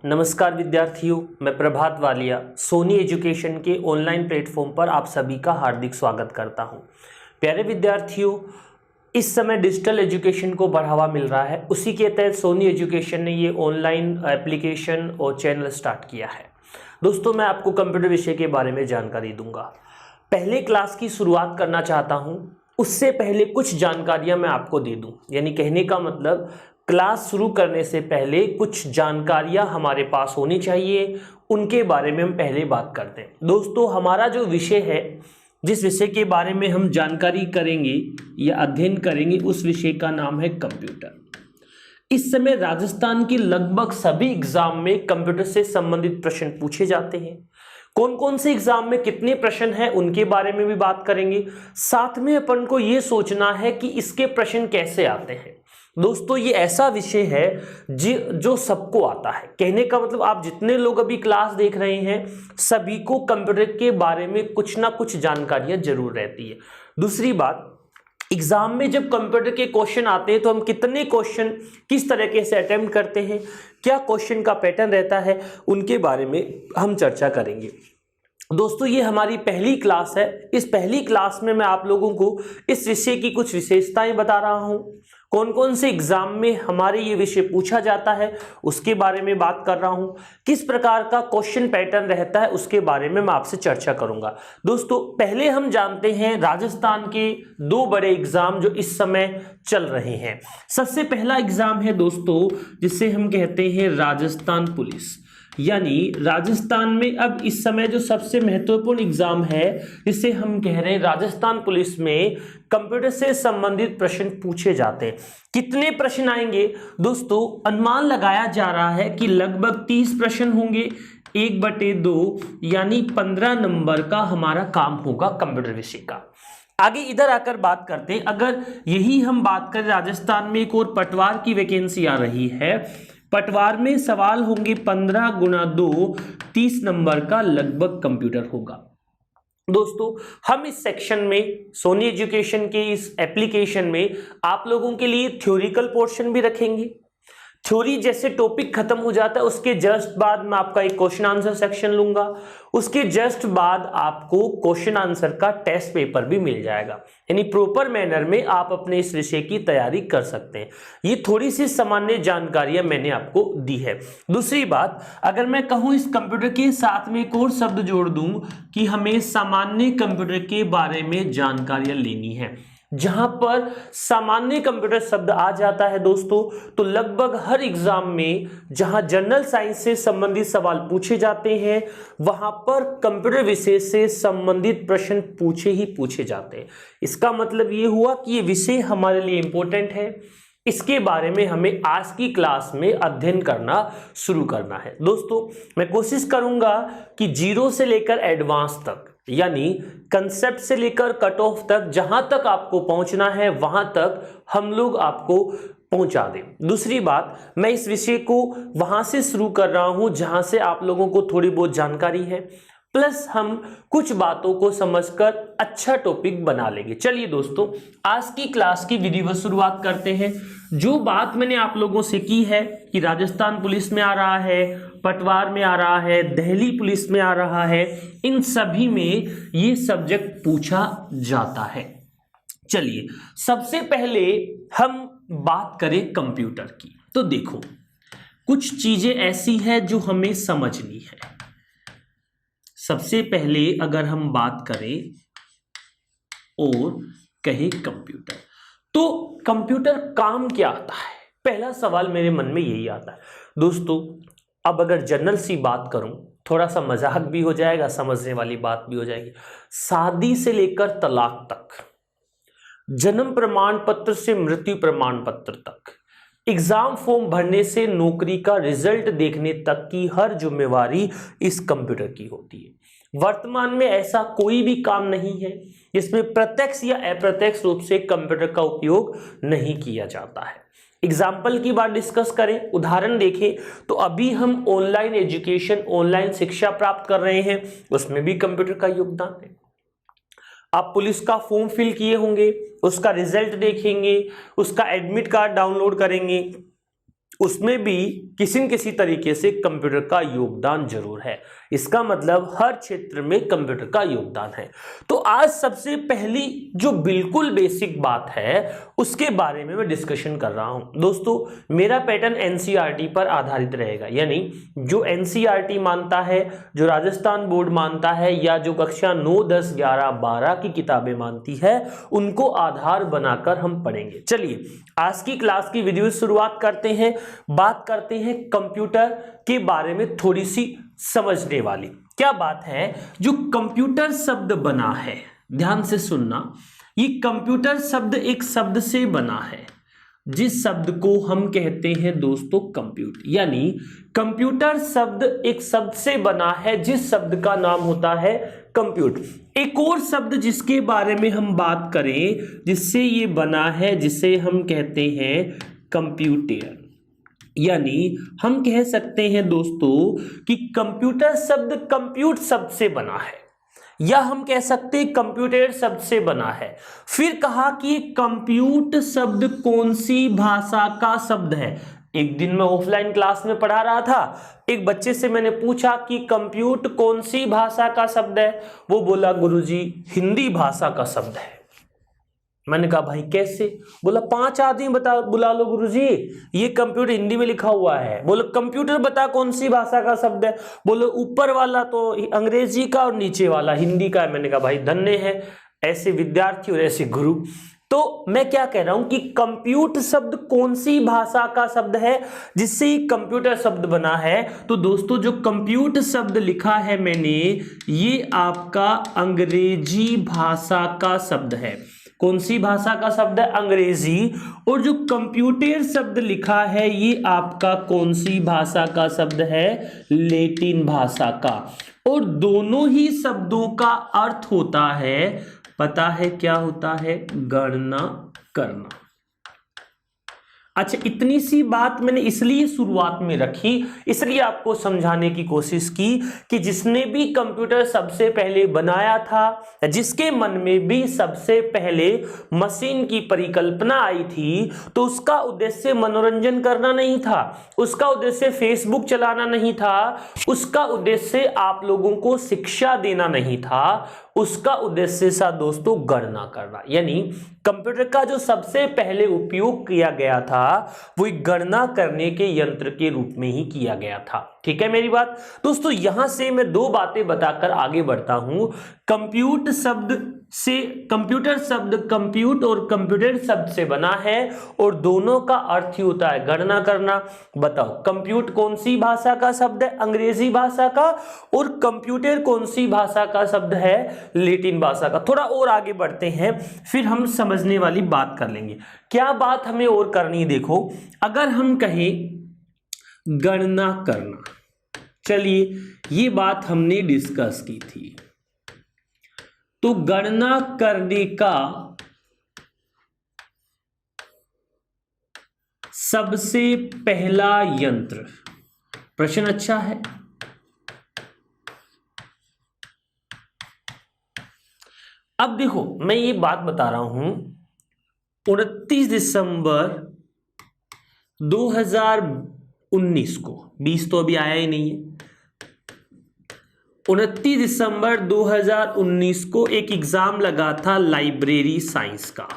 नमस्कार विद्यार्थियों, मैं प्रभात वालिया सोनी एजुकेशन के ऑनलाइन प्लेटफॉर्म पर आप सभी का हार्दिक स्वागत करता हूं। प्यारे विद्यार्थियों, इस समय डिजिटल एजुकेशन को बढ़ावा मिल रहा है। उसी के तहत सोनी एजुकेशन ने ये ऑनलाइन एप्लीकेशन और चैनल स्टार्ट किया है। दोस्तों, मैं आपको कंप्यूटर विषय के बारे में जानकारी दूंगा। पहले क्लास की शुरुआत करना चाहता हूं, उससे पहले कुछ जानकारियां मैं आपको दे दूं। यानी कहने का मतलब, क्लास शुरू करने से पहले कुछ जानकारियां हमारे पास होनी चाहिए, उनके बारे में हम पहले बात करते हैं। दोस्तों, हमारा जो विषय है, जिस विषय के बारे में हम जानकारी करेंगे या अध्ययन करेंगे, उस विषय का नाम है कंप्यूटर। इस समय राजस्थान की लगभग सभी एग्जाम में कंप्यूटर से संबंधित प्रश्न पूछे जाते हैं। कौन कौन से एग्जाम में कितने प्रश्न हैं, उनके बारे में भी बात करेंगे। साथ में अपन को यह सोचना है कि इसके प्रश्न कैसे आते हैं। दोस्तों, ये ऐसा विषय है जो सबको आता है। कहने का मतलब, आप जितने लोग अभी क्लास देख रहे हैं, सभी को कंप्यूटर के बारे में कुछ ना कुछ जानकारियां जरूर रहती है। दूसरी बात, एग्जाम में जब कंप्यूटर के क्वेश्चन आते हैं तो हम कितने क्वेश्चन किस तरीके से अटेम्प्ट करते हैं, क्या क्वेश्चन का पैटर्न रहता है, उनके बारे में हम चर्चा करेंगे। दोस्तों, ये हमारी पहली क्लास है। इस पहली क्लास में मैं आप लोगों को इस विषय की कुछ विशेषताएं बता रहा हूं। कौन कौन से एग्जाम में हमारे ये विषय पूछा जाता है, उसके बारे में बात कर रहा हूं। किस प्रकार का क्वेश्चन पैटर्न रहता है, उसके बारे में मैं आपसे चर्चा करूंगा। दोस्तों, पहले हम जानते हैं राजस्थान के दो बड़े एग्जाम जो इस समय चल रहे हैं। सबसे पहला एग्जाम है दोस्तों, जिसे हम कहते हैं राजस्थान पुलिस। यानी राजस्थान में अब इस समय जो सबसे महत्वपूर्ण एग्जाम है, जिसे हम कह रहे हैं राजस्थान पुलिस में कंप्यूटर से संबंधित प्रश्न पूछे जाते हैं। कितने प्रश्न आएंगे दोस्तों? अनुमान लगाया जा रहा है कि लगभग 30 प्रश्न होंगे। 1/2 यानी 15 नंबर का हमारा काम होगा कंप्यूटर विषय का। आगे इधर आकर बात करते हैं। अगर यही हम बात करें, राजस्थान में एक और पटवार की वैकेंसी आ रही है। पटवार में सवाल होंगे 15 × 2, 30 नंबर का लगभग कंप्यूटर होगा। दोस्तों, हम इस सेक्शन में, सोनी एजुकेशन के इस एप्लीकेशन में, आप लोगों के लिए थ्योरिकल पोर्शन भी रखेंगे। थ्योरी जैसे टॉपिक खत्म हो जाता है, उसके जस्ट बाद मैं आपका एक क्वेश्चन आंसर सेक्शन लूंगा। उसके जस्ट बाद आपको क्वेश्चन आंसर का टेस्ट पेपर भी मिल जाएगा। यानी प्रॉपर मैनर में आप अपने इस विषय की तैयारी कर सकते हैं। ये थोड़ी सी सामान्य जानकारियां मैंने आपको दी है। दूसरी बात, अगर मैं कहूं इस कंप्यूटर के साथ में एक और शब्द जोड़ दूं कि हमें सामान्य कंप्यूटर के बारे में जानकारियां लेनी है। जहां पर सामान्य कंप्यूटर शब्द आ जाता है दोस्तों, तो लगभग हर एग्जाम में जहां जनरल साइंस से संबंधित सवाल पूछे जाते हैं, वहां पर कंप्यूटर विषय से संबंधित प्रश्न पूछे जाते हैं। इसका मतलब ये हुआ कि ये विषय हमारे लिए इंपॉर्टेंट है। इसके बारे में हमें आज की क्लास में अध्ययन करना शुरू करना है। दोस्तों, मैं कोशिश करूंगा कि 0 से लेकर एडवांस तक, यानी कंसेप्ट से लेकर कट ऑफ तक, जहां तक आपको पहुंचना है वहां तक हम लोग आपको पहुंचा दें। दूसरी बात, मैं इस विषय को वहां से शुरू कर रहा हूं जहां से आप लोगों को थोड़ी बहुत जानकारी है, प्लस हम कुछ बातों को समझकर अच्छा टॉपिक बना लेंगे। चलिए दोस्तों, आज की क्लास की विधिवत शुरुआत करते हैं। जो बात मैंने आप लोगों से की है कि राजस्थान पुलिस में आ रहा है, पटवार में आ रहा है, दिल्ली पुलिस में आ रहा है, इन सभी में ये सब्जेक्ट पूछा जाता है। चलिए, सबसे पहले हम बात करें कंप्यूटर की। तो देखो, कुछ चीजें ऐसी हैं जो हमें समझनी है। सबसे पहले अगर हम बात करें और कहें कंप्यूटर, तो कंप्यूटर काम क्या आता है? पहला सवाल मेरे मन में यही आता है। दोस्तों, अब अगर जनरल सी बात करूं, थोड़ा सा मजाक भी हो जाएगा, समझने वाली बात भी हो जाएगी। शादी से लेकर तलाक तक, जन्म प्रमाण पत्र से मृत्यु प्रमाण पत्र तक, एग्जाम फॉर्म भरने से नौकरी का रिजल्ट देखने तक की हर जिम्मेवारी इस कंप्यूटर की होती है। वर्तमान में ऐसा कोई भी काम नहीं है जिसमें प्रत्यक्ष या अप्रत्यक्ष रूप से कंप्यूटर का उपयोग नहीं किया जाता है। एग्जाम्पल की बात डिस्कस करें, उदाहरण देखें, तो अभी हम ऑनलाइन एजुकेशन, ऑनलाइन शिक्षा प्राप्त कर रहे हैं, उसमें भी कंप्यूटर का योगदान है। आप पुलिस का फॉर्म फिल किए होंगे, उसका रिजल्ट देखेंगे, उसका एडमिट कार्ड डाउनलोड करेंगे, उसमें भी किसी न किसी तरीके से कंप्यूटर का योगदान जरूर है। इसका मतलब हर क्षेत्र में कंप्यूटर का योगदान है। तो आज सबसे पहली जो बिल्कुल बेसिक बात है उसके बारे में मैं डिस्कशन कर रहा हूं। दोस्तों मेरा पैटर्न एनसीईआरटी पर आधारित रहेगा, यानी जो एनसीईआरटी मानता है, जो राजस्थान बोर्ड मानता है, या जो कक्षा 9, 10, 11, 12 की किताबें मानती है, उनको आधार बनाकर हम पढ़ेंगे। चलिए आज की क्लास की वीडियो शुरुआत करते हैं। बात करते हैं कंप्यूटर के बारे में थोड़ी सी समझने वाली। क्या बात है, जो कंप्यूटर शब्द बना है, ध्यान से सुनना, ये कंप्यूटर शब्द एक शब्द से बना है जिस शब्द को हम कहते हैं दोस्तों कंप्यूटर, यानी कंप्यूटर शब्द एक शब्द से बना है जिस शब्द का नाम होता है कंप्यूटर। एक और शब्द जिसके बारे में हम बात करें जिससे ये बना है, जिसे हम कहते हैं कंप्यूटर, यानी हम कह सकते हैं दोस्तों कि कंप्यूटर शब्द कंप्यूट शब्द से बना है, या हम कह सकते हैं कंप्यूटर शब्द से बना है। फिर कहा कि कंप्यूट शब्द कौन सी भाषा का शब्द है। एक दिन मैं ऑफलाइन क्लास में पढ़ा रहा था, एक बच्चे से मैंने पूछा कि कंप्यूट कौन सी भाषा का शब्द है, वो बोला गुरुजी हिंदी भाषा का शब्द है। मैंने कहा भाई कैसे? बोला 5 आदमी बता बुला लो गुरुजी, ये कंप्यूटर हिंदी में लिखा हुआ है। बोलो कंप्यूटर बता कौन सी भाषा का शब्द है। बोलो ऊपर वाला तो अंग्रेजी का और नीचे वाला हिंदी का है। मैंने कहा भाई धन्य है ऐसे विद्यार्थी और ऐसे गुरु। तो मैं क्या कह रहा हूं कि कंप्यूट शब्द कौन सी भाषा का शब्द है जिससे कंप्यूटर शब्द बना है। तो दोस्तों जो कंप्यूट शब्द लिखा है मैंने, ये आपका अंग्रेजी भाषा का शब्द है। कौन सी भाषा का शब्द है? अंग्रेजी। और जो कंप्यूटर शब्द लिखा है ये आपका कौन सी भाषा का शब्द है? लैटिन भाषा का। और दोनों ही शब्दों का अर्थ होता है, पता है क्या होता है? गणना करना। अच्छा इतनी सी बात मैंने इसलिए शुरुआत में रखी, इसलिए आपको समझाने की कोशिश की कि जिसने भी कंप्यूटर सबसे पहले बनाया था, जिसके मन में भी सबसे पहले मशीन की परिकल्पना आई थी, तो उसका उद्देश्य मनोरंजन करना नहीं था, उसका उद्देश्य फेसबुक चलाना नहीं था, उसका उद्देश्य आप लोगों को शिक्षा देना नहीं था, उसका उद्देश्य था दोस्तों गणना करना। यानी कंप्यूटर का जो सबसे पहले उपयोग किया गया था वो एक गणना करने के यंत्र के रूप में ही किया गया था। ठीक है मेरी बात दोस्तों। यहां से मैं 2 बातें बताकर आगे बढ़ता हूं। कंप्यूट शब्द से, कंप्यूटर शब्द कंप्यूट और कंप्यूटर शब्द से बना है और दोनों का अर्थ ही होता है गणना करना। बताओ कंप्यूट कौन सी भाषा का शब्द है? अंग्रेजी भाषा का। और कंप्यूटर कौन सी भाषा का शब्द है? लैटिन भाषा का। थोड़ा और आगे बढ़ते हैं फिर हम समझने वाली बात कर लेंगे। क्या बात हमें और करनी? देखो अगर हम कहें गणना करना, चलिए ये बात हमने डिस्कस की थी, तो गणना करने का सबसे पहला यंत्र, प्रश्न अच्छा है। अब देखो मैं ये बात बता रहा हूं, 29 दिसंबर 2019 को, 20 तो अभी आया ही नहीं है, 29 दिसंबर 2019 को एक एग्जाम लगा था लाइब्रेरी साइंस का।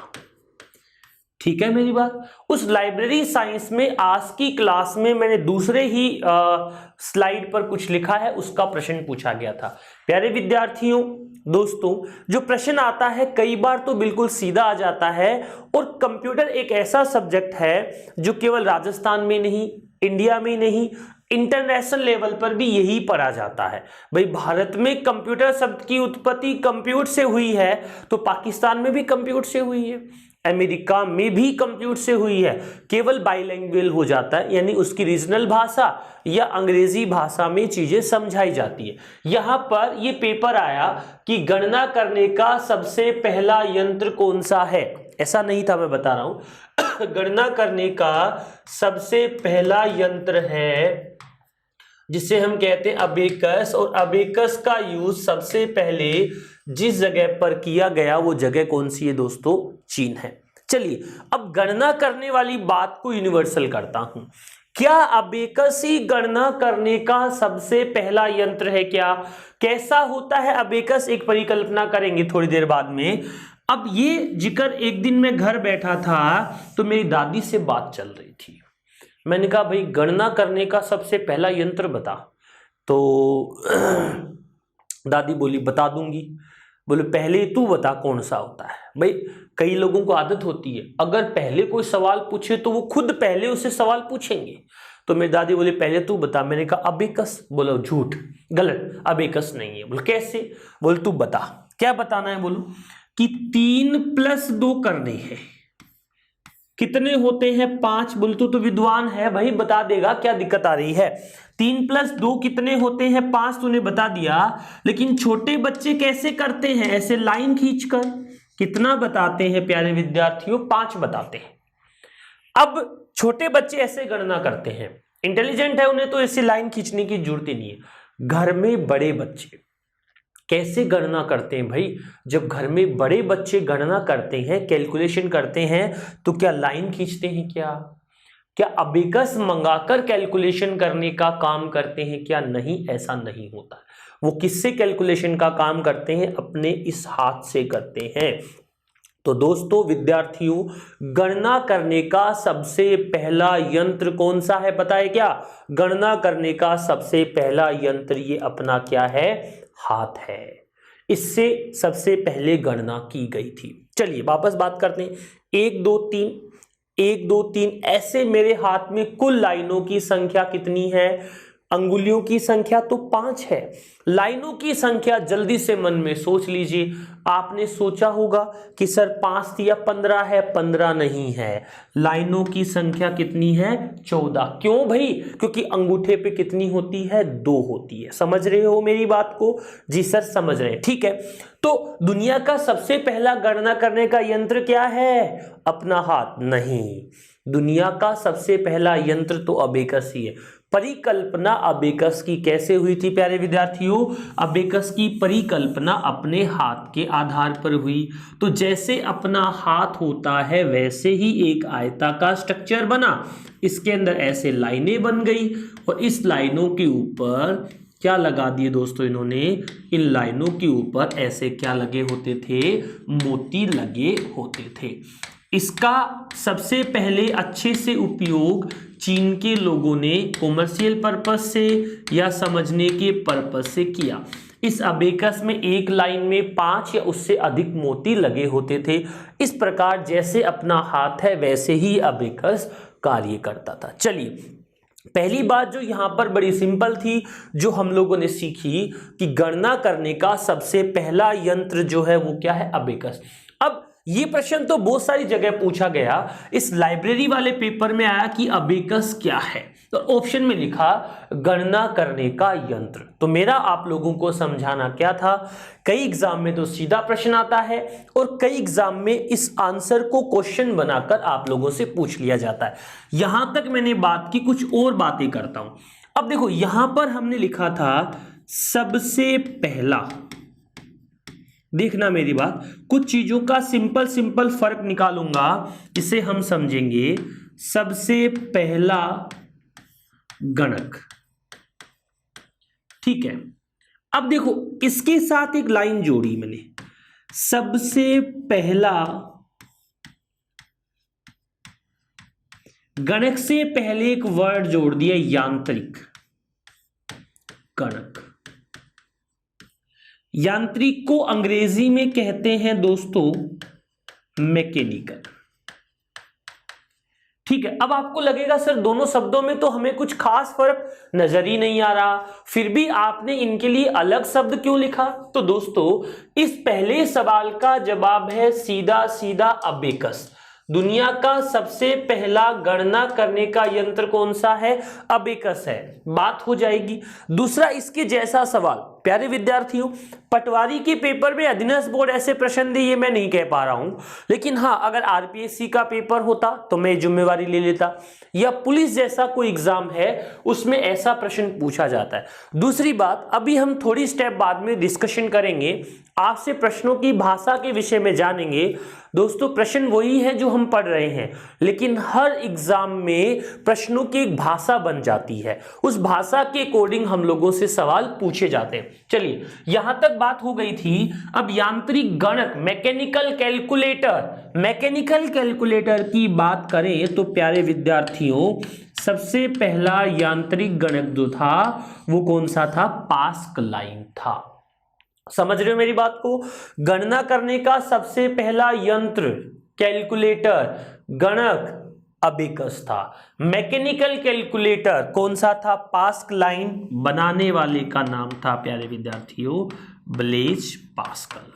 ठीक है मेरी बात। उस लाइब्रेरी साइंस में आज की क्लास में मैंने दूसरे ही स्लाइड पर कुछ लिखा है, उसका प्रश्न पूछा गया था। प्यारे विद्यार्थियों दोस्तों, जो प्रश्न आता है कई बार तो बिल्कुल सीधा आ जाता है, और कंप्यूटर एक ऐसा सब्जेक्ट है जो केवल राजस्थान में नहीं, इंडिया में नहीं, इंटरनेशनल लेवल पर भी यही पढ़ा जाता है। भाई भारत में कंप्यूटर शब्द की उत्पत्ति कंप्यूटर से हुई है, तो पाकिस्तान में भी कंप्यूटर से हुई है, अमेरिका में भी कंप्यूटर से हुई है। केवल बाइलैंग्वेज हो जाता है, यानी उसकी रीजनल भाषा या अंग्रेजी भाषा में चीजें समझाई जाती है। यहां पर ये पेपर आया कि गणना करने का सबसे पहला यंत्र कौन सा है, ऐसा नहीं था, मैं बता रहा हूं। गणना करने का सबसे पहला यंत्र है जिसे हम कहते हैं अबेकस, और अबेकस का यूज सबसे पहले जिस जगह पर किया गया वो जगह कौन सी है दोस्तों? चीन है। चलिए अब गणना करने वाली बात को यूनिवर्सल करता हूं। क्या अबेकसी गणना करने का सबसे पहला यंत्र है क्या? कैसा होता है अबेकस, एक परिकल्पना करेंगे थोड़ी देर बाद में। अब ये जिक्र, एक दिन मैं घर बैठा था तो मेरी दादी से बात चल रही थी। मैंने कहा भाई गणना करने का सबसे पहला यंत्र बता। तो दादी बोली बता दूंगी। बोले पहले तू बता कौन सा होता है। भाई कई लोगों को आदत होती है, अगर पहले कोई सवाल पूछे तो वो खुद पहले उसे सवाल पूछेंगे। तो मेरी दादी बोली पहले तू बता। मैंने कहा अबेकस। बोलो झूठ, गलत, अबेकस नहीं है। बोले कैसे? बोले तू बता। क्या बताना है? बोलो कि 3 + 2 करने हैं, कितने होते हैं? 5। बोले तो विद्वान है भाई, बता देगा, क्या दिक्कत आ रही है? 3 + 2 कितने होते हैं? 5 तूने बता दिया। लेकिन छोटे बच्चे कैसे करते हैं? ऐसे लाइन खींचकर। कितना बताते हैं प्यारे विद्यार्थियों? 5 बताते हैं। अब छोटे बच्चे ऐसे गणना करते हैं, इंटेलिजेंट है, उन्हें तो ऐसी लाइन खींचने की जरूरत ही नहीं है। घर में बड़े बच्चे कैसे गणना करते हैं भाई? जब घर में बड़े बच्चे गणना करते हैं, कैलकुलेशन करते हैं, तो क्या लाइन खींचते हैं? क्या अबेकस मंगाकर कैलकुलेशन करने का काम करते हैं क्या? नहीं, ऐसा नहीं होता। वो किससे कैलकुलेशन का काम करते हैं? अपने इस हाथ से करते हैं। तो दोस्तों विद्यार्थियों, गणना करने का सबसे पहला यंत्र कौन सा है पता है क्या? गणना करने का सबसे पहला यंत्र ये अपना क्या है? हाथ है। इससे सबसे पहले गणना की गई थी। चलिए वापस बात करते हैं। 1 2 3, 1 2 3, ऐसे मेरे हाथ में कुल लाइनों की संख्या कितनी है? अंगुलियों की संख्या तो 5 है। लाइनों की संख्या जल्दी से मन में सोच लीजिए। आपने सोचा होगा कि सर 5 या 15 है। 15 नहीं है, लाइनों की संख्या कितनी है? 14। क्यों भाई? क्योंकि अंगूठे पे कितनी होती है? 2 होती है। समझ रहे हो मेरी बात को? जी सर समझ रहे हैं, ठीक है। तो दुनिया का सबसे पहला गणना करने का यंत्र क्या है? अपना हाथ? नहीं, दुनिया का सबसे पहला यंत्र तो अबेकस ही है। परिकल्पना अबेकस की कैसे हुई थी प्यारे विद्यार्थियों? अबेकस की परिकल्पना अपने हाथ के आधार पर हुई। तो जैसे अपना हाथ होता है वैसे ही एक आयताकार स्ट्रक्चर बना, इसके अंदर ऐसे लाइनें बन गई और इस लाइनों के ऊपर क्या लगा दिए दोस्तों इन्होंने? इन लाइनों के ऊपर ऐसे क्या लगे होते थे? मोती लगे होते थे। इसका सबसे पहले अच्छे से उपयोग चीन के लोगों ने कॉमर्शियल पर्पस से या समझने के पर्पस से किया। इस अबेकस में एक लाइन में 5 या उससे अधिक मोती लगे होते थे। इस प्रकार जैसे अपना हाथ है वैसे ही अबेकस कार्य करता था। चलिए पहली बात जो यहां पर बड़ी सिंपल थी, जो हम लोगों ने सीखी कि गणना करने का सबसे पहला यंत्र जो है वो क्या है? अबेकस। अब ये प्रश्न तो बहुत सारी जगह पूछा गया। इस लाइब्रेरी वाले पेपर में आया कि अबेकस क्या है, तो ऑप्शन में लिखा गणना करने का यंत्र। तो मेरा आप लोगों को समझाना क्या था, कई एग्जाम में तो सीधा प्रश्न आता है और कई एग्जाम में इस आंसर को क्वेश्चन बनाकर आप लोगों से पूछ लिया जाता है। यहां तक मैंने बात की, कुछ और बातें करता हूं। अब देखो यहां पर हमने लिखा था सबसे पहला, देखना मेरी बात, कुछ चीजों का सिंपल फर्क निकालूंगा, इसे हम समझेंगे। सबसे पहला गणक, ठीक है। अब देखो इसके साथ एक लाइन जोड़ी मैंने, सबसे पहला गणक से पहले एक वर्ड जोड़ दिया, यांत्रिक गणक। यांत्रिक को अंग्रेजी में कहते हैं दोस्तों मैकेनिकल, ठीक है। अब आपको लगेगा सर दोनों शब्दों में तो हमें कुछ खास फर्क नजर ही नहीं आ रहा, फिर भी आपने इनके लिए अलग शब्द क्यों लिखा? तो दोस्तों इस पहले सवाल का जवाब है सीधा सीधा अबेकस। दुनिया का सबसे पहला गणना करने का यंत्र कौन सा है? अबेकस है, बात हो जाएगी। दूसरा इसके जैसा सवाल प्यारे विद्यार्थियों, पटवारी के पेपर में अधीनस्थ बोर्ड ऐसे प्रश्न दे, ये मैं नहीं कह पा रहा हूं, लेकिन हाँ अगर आरपीएससी का पेपर होता तो मैं जिम्मेवारी ले लेता, या पुलिस जैसा कोई एग्जाम है उसमें ऐसा प्रश्न पूछा जाता है। दूसरी बात, अभी हम थोड़ी स्टेप बाद में डिस्कशन करेंगे, आपसे प्रश्नों की भाषा के विषय में जानेंगे। दोस्तों प्रश्न वही है जो हम पढ़ रहे हैं, लेकिन हर एग्जाम में प्रश्नों की एक भाषा बन जाती है, उस भाषा के अकॉर्डिंग हम लोगों से सवाल पूछे जाते हैं। चलिए यहां तक बात हो गई थी। अब यांत्रिक गणक मैकेनिकल कैलकुलेटर की बात करें तो प्यारे विद्यार्थियों, सबसे पहला यांत्रिक गणक जो था वो कौन सा था? पास्कलाइन था। समझ रहे हो मेरी बात को? गणना करने का सबसे पहला यंत्र, कैलकुलेटर, गणक अबेकस था। मैकेनिकल कैलकुलेटर कौन सा था? पास्कलाइन। बनाने वाले का नाम था प्यारे विद्यार्थियों ब्लेज पास्कल।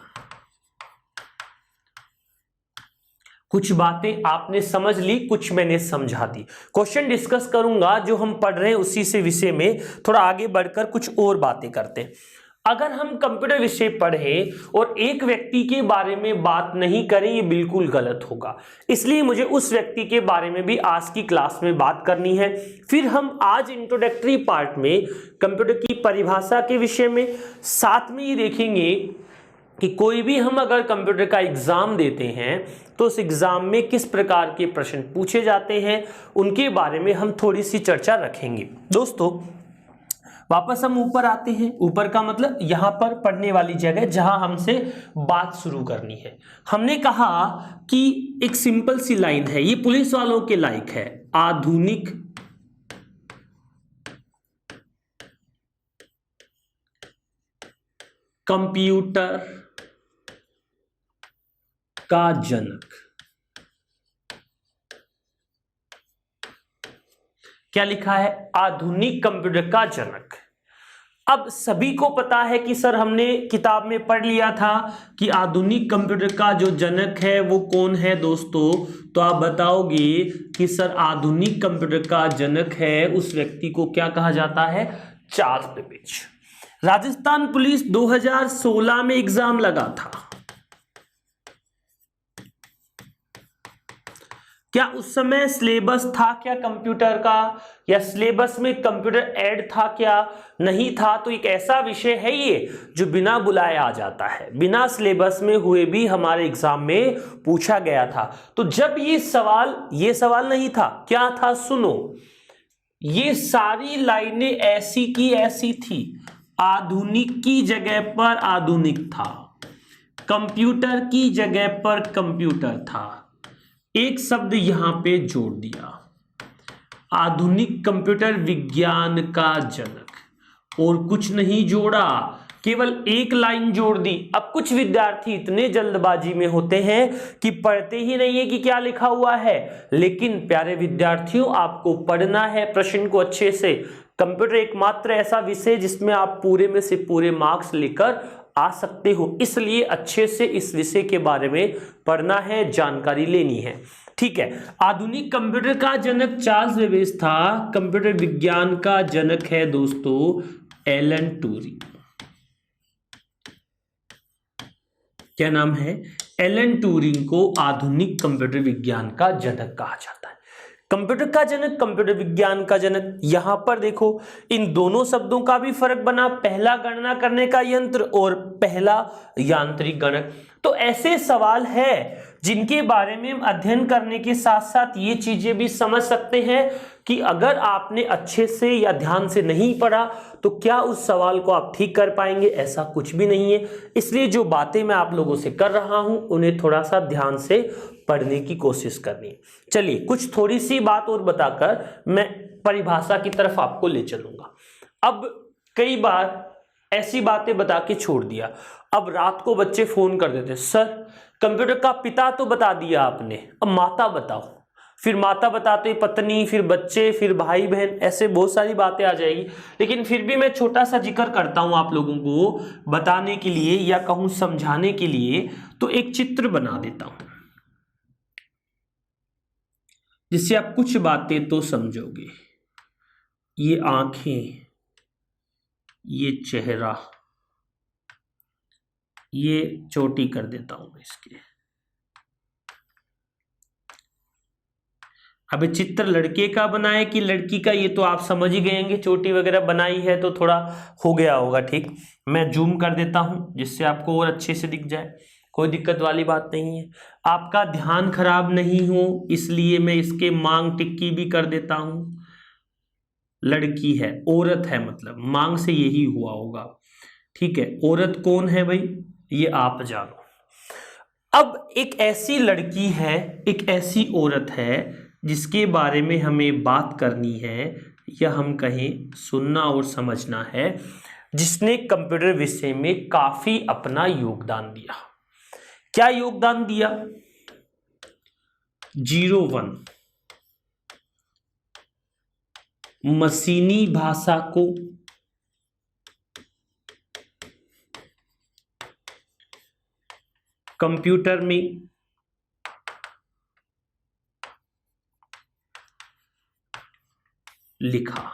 कुछ बातें आपने समझ ली, कुछ मैंने समझा दी। क्वेश्चन डिस्कस करूंगा जो हम पढ़ रहे हैं उसी से विषय में थोड़ा आगे बढ़कर कुछ और बातें करते हैं। अगर हम कंप्यूटर विषय पढ़ें और एक व्यक्ति के बारे में बात नहीं करें, ये बिल्कुल गलत होगा। इसलिए मुझे उस व्यक्ति के बारे में भी आज की क्लास में बात करनी है। फिर हम आज इंट्रोडक्टरी पार्ट में कंप्यूटर की परिभाषा के विषय में, साथ में ये देखेंगे कि कोई भी हम अगर कंप्यूटर का एग्जाम देते हैं तो उस एग्जाम में किस प्रकार के प्रश्न पूछे जाते हैं, उनके बारे में हम थोड़ी सी चर्चा रखेंगे। दोस्तों वापस हम ऊपर आते हैं। ऊपर का मतलब यहां पर पढ़ने वाली जगह जहां हमसे बात शुरू करनी है। हमने कहा कि एक सिंपल सी लाइन है, ये पुलिस वालों के लायक है। आधुनिक कंप्यूटर का जनक। क्या लिखा है? आधुनिक कंप्यूटर का जनक। अब सभी को पता है कि सर हमने किताब में पढ़ लिया था कि आधुनिक कंप्यूटर का जो जनक है वो कौन है दोस्तों। तो आप बताओगे कि सर आधुनिक कंप्यूटर का जनक है, उस व्यक्ति को क्या कहा जाता है? Charles Babbage. राजस्थान पुलिस 2016 में एग्जाम लगा था। क्या उस समय सिलेबस था क्या कंप्यूटर का, या सिलेबस में कंप्यूटर ऐड था क्या? नहीं था। तो एक ऐसा विषय है ये जो बिना बुलाए आ जाता है, बिना सिलेबस में हुए भी हमारे एग्जाम में पूछा गया था। तो जब ये सवाल नहीं था, क्या था? सुनो, ये सारी लाइनें ऐसी की ऐसी थी। आधुनिक की जगह पर आधुनिक था, कंप्यूटर की जगह पर कंप्यूटर था, एक शब्द यहां पे जोड़ दिया, आधुनिक कंप्यूटर विज्ञान का जनक, और कुछ नहीं जोड़ा, केवल एक लाइन जोड़ दी। अब कुछ विद्यार्थी इतने जल्दबाजी में होते हैं कि पढ़ते ही नहीं है कि क्या लिखा हुआ है। लेकिन प्यारे विद्यार्थियों, आपको पढ़ना है प्रश्न को अच्छे से। कंप्यूटर एकमात्र ऐसा विषय जिसमें आप पूरे में से पूरे मार्क्स लेकर आ सकते हो, इसलिए अच्छे से इस विषय के बारे में पढ़ना है, जानकारी लेनी है। ठीक है, आधुनिक कंप्यूटर का जनक चार्ल्स बेबेज था। कंप्यूटर विज्ञान का जनक है दोस्तों एलन ट्यूरिंग। क्या नाम है? एलन ट्यूरिंग को आधुनिक कंप्यूटर विज्ञान का जनक कहा जाता है। कंप्यूटर का जनक, कंप्यूटर विज्ञान का जनक। यहां पर देखो इन दोनों शब्दों का भी फर्क बना, पहला गणना करने का यंत्र और पहला यांत्रिक गणक। तो ऐसे सवाल है जिनके बारे में अध्ययन करने के साथ साथ ये चीजें भी समझ सकते हैं कि अगर आपने अच्छे से या ध्यान से नहीं पढ़ा तो क्या उस सवाल को आप ठीक कर पाएंगे? ऐसा कुछ भी नहीं है। इसलिए जो बातें मैं आप लोगों से कर रहा हूं उन्हें थोड़ा सा ध्यान से पढ़ने की कोशिश करनी। चलिए कुछ थोड़ी सी बात और बताकर मैं परिभाषा की तरफ आपको ले चलूंगा। अब कई बार ऐसी बातें बता के छोड़ दिया। अब रात को बच्चे फोन कर देते, सर कंप्यूटर का पिता तो बता दिया आपने, अब माता बताओ। फिर माता बताते पत्नी, फिर बच्चे, फिर भाई बहन, ऐसे बहुत सारी बातें आ जाएगी। लेकिन फिर भी मैं छोटा सा जिक्र करता हूं आप लोगों को बताने के लिए या कहूं समझाने के लिए। तो एक चित्र बना देता हूं जिससे आप कुछ बातें तो समझोगे। ये आंखें, ये चेहरा, ये चोटी कर देता हूं मैं इसके। अब चित्र लड़के का बनाए कि लड़की का, ये तो आप समझ ही गएंगे। चोटी वगैरह बनाई है तो थोड़ा हो गया होगा। ठीक, मैं जूम कर देता हूं जिससे आपको और अच्छे से दिख जाए। कोई दिक्कत वाली बात नहीं है। आपका ध्यान खराब नहीं हो इसलिए मैं इसके मांग टिक्की भी कर देता हूं। लड़की है, औरत है, मतलब मांग से यही हुआ होगा। ठीक है, औरत कौन है भाई, ये आप जानो। अब एक ऐसी लड़की है, एक ऐसी औरत है जिसके बारे में हमें बात करनी है, या हम कहें सुनना और समझना है, जिसने कंप्यूटर विषय में काफी अपना योगदान दिया। क्या योगदान दिया? 01 मशीनी भाषा को कंप्यूटर में लिखा।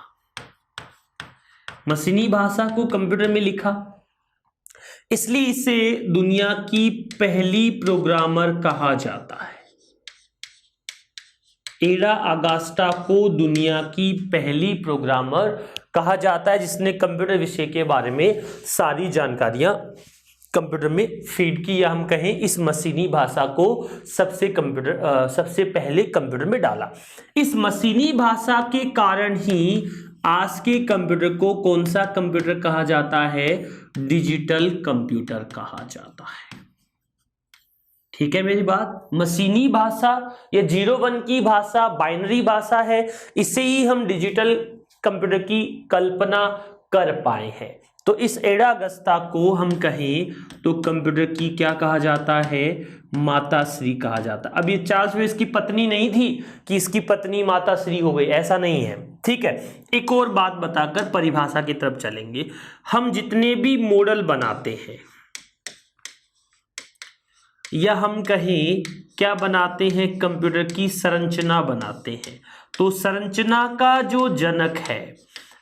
मशीनी भाषा को कंप्यूटर में लिखा, इसलिए इसे दुनिया की पहली प्रोग्रामर कहा जाता है। एडा अगास्टा को दुनिया की पहली प्रोग्रामर कहा जाता है, जिसने कंप्यूटर विषय के बारे में सारी जानकारियां कंप्यूटर में फीड की, या हम कहें इस मशीनी भाषा को सबसे पहले कंप्यूटर में डाला। इस मशीनी भाषा के कारण ही आज के कंप्यूटर को कौन सा कंप्यूटर कहा जाता है? डिजिटल कंप्यूटर कहा जाता है। ठीक है मेरी बात? मशीनी भाषा या 01 की भाषा बाइनरी भाषा है, इससे ही हम डिजिटल कंप्यूटर की कल्पना कर पाए हैं। तो इस एडा अगस्ता को हम कहें तो कंप्यूटर की क्या कहा जाता है? माता श्री कहा जाता। अब ये चार्ल्स बेबेज की पत्नी नहीं थी कि इसकी पत्नी माता श्री हो गई, ऐसा नहीं है। ठीक है, एक और बात बताकर परिभाषा की तरफ चलेंगे। हम जितने भी मॉडल बनाते हैं, या हम कहें क्या बनाते हैं, कंप्यूटर की संरचना बनाते हैं, तो संरचना का जो जनक है,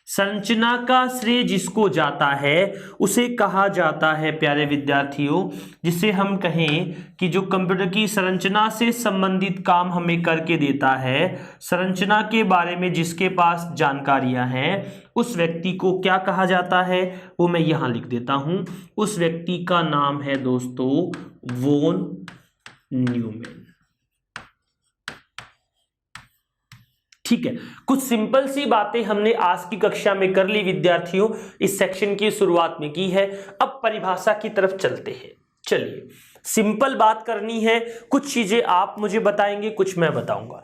संरचना का श्रेय जिसको जाता है उसे कहा जाता है प्यारे विद्यार्थियों, जिसे हम कहें कि जो कंप्यूटर की संरचना से संबंधित काम हमें करके देता है, संरचना के बारे में जिसके पास जानकारियां हैं, उस व्यक्ति को क्या कहा जाता है, वो मैं यहां लिख देता हूं। उस व्यक्ति का नाम है दोस्तों वॉन न्यूमैन। ठीक है, कुछ सिंपल सी बातें हमने आज की कक्षा में कर ली विद्यार्थियों, इस सेक्शन की शुरुआत में की है। अब परिभाषा की तरफ चलते हैं। चलिए, सिंपल बात करनी है, कुछ चीजें आप मुझे बताएंगे, कुछ मैं बताऊंगा।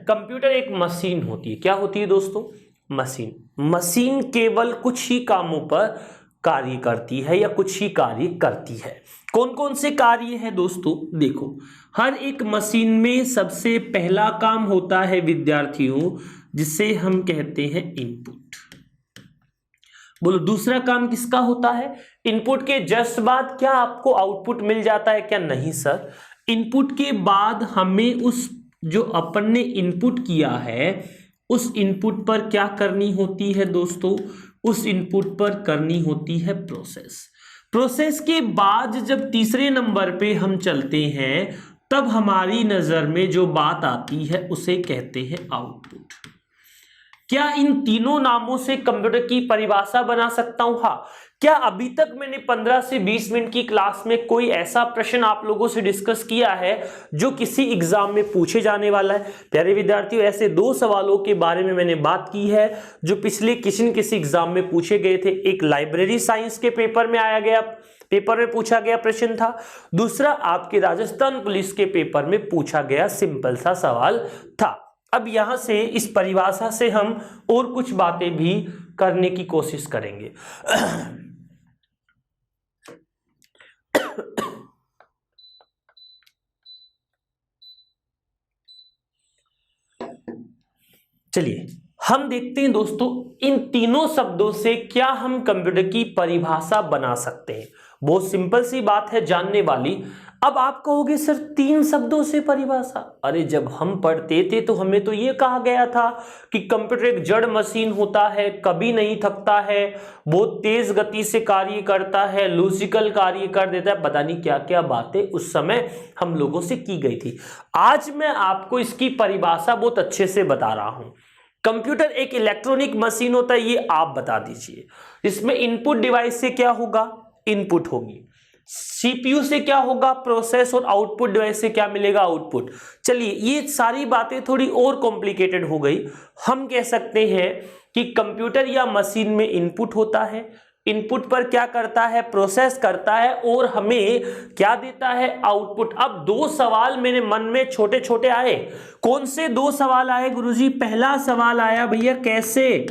कंप्यूटर एक मशीन होती है। क्या होती है दोस्तों? मशीन। मशीन केवल कुछ ही कामों पर कार्य करती है या कुछ ही कार्य करती है। कौन कौन से कार्य है दोस्तों? देखो, हर एक मशीन में सबसे पहला काम होता है विद्यार्थियों, जिसे हम कहते हैं इनपुट। बोलो, दूसरा काम किसका होता है? इनपुट के जस्ट बाद क्या आपको आउटपुट मिल जाता है क्या? नहीं सर, इनपुट के बाद हमें उस जो अपन ने इनपुट किया है उस इनपुट पर क्या करनी होती है दोस्तों? उस इनपुट पर करनी होती है प्रोसेस। प्रोसेस के बाद जब तीसरे नंबर पे हम चलते हैं, तब हमारी नजर में जो बात आती है उसे कहते हैं आउटपुट। क्या इन तीनों नामों से कंप्यूटर की परिभाषा बना सकता हूं? हाँ। क्या अभी तक मैंने 15 से 20 मिनट की क्लास में कोई ऐसा प्रश्न आप लोगों से डिस्कस किया है जो किसी एग्जाम में पूछे जाने वाला है? प्यारे विद्यार्थियों, ऐसे 2 सवालों के बारे में मैंने बात की है जो पिछले किसी एग्जाम में पूछे गए थे। एक लाइब्रेरी साइंस के पेपर में पूछा गया प्रश्न था, दूसरा आपके राजस्थान पुलिस के पेपर में पूछा गया सिंपल सा सवाल था। अब यहां से इस परिभाषा से हम और कुछ बातें भी करने की कोशिश करेंगे। चलिए हम देखते हैं दोस्तों, इन तीनों शब्दों से क्या हम कंप्यूटर की परिभाषा बना सकते हैं। बहुत सिंपल सी बात है जानने वाली। अब आप कहोगे सर 3 शब्दों से परिभाषा? अरे जब हम पढ़ते थे तो हमें तो ये कहा गया था कि कंप्यूटर एक जड़ मशीन होता है, कभी नहीं थकता है, बहुत तेज गति से कार्य करता है, लॉजिकल कार्य कर देता है, पता नहीं क्या क्या बातें उस समय हम लोगों से की गई थी। आज मैं आपको इसकी परिभाषा बहुत अच्छे से बता रहा हूं। कंप्यूटर एक इलेक्ट्रॉनिक मशीन होता है, ये आप बता दीजिए। इसमें इनपुट डिवाइस से क्या होगा? इनपुट होगी। सीपीयू से क्या होगा, प्रोसेस, और आउटपुट डिवाइस से क्या मिलेगा, आउटपुट। चलिए ये सारी बातें थोड़ी और कॉम्प्लिकेटेड हो गई। हम कह सकते हैं कि कंप्यूटर या मशीन में इनपुट होता है, इनपुट पर क्या करता है, प्रोसेस करता है और हमें क्या देता है, आउटपुट। अब दो सवाल मेरे मन में छोटे छोटे आए। कौन से दो सवाल आए गुरुजी? पहला सवाल आया भैया कैसे,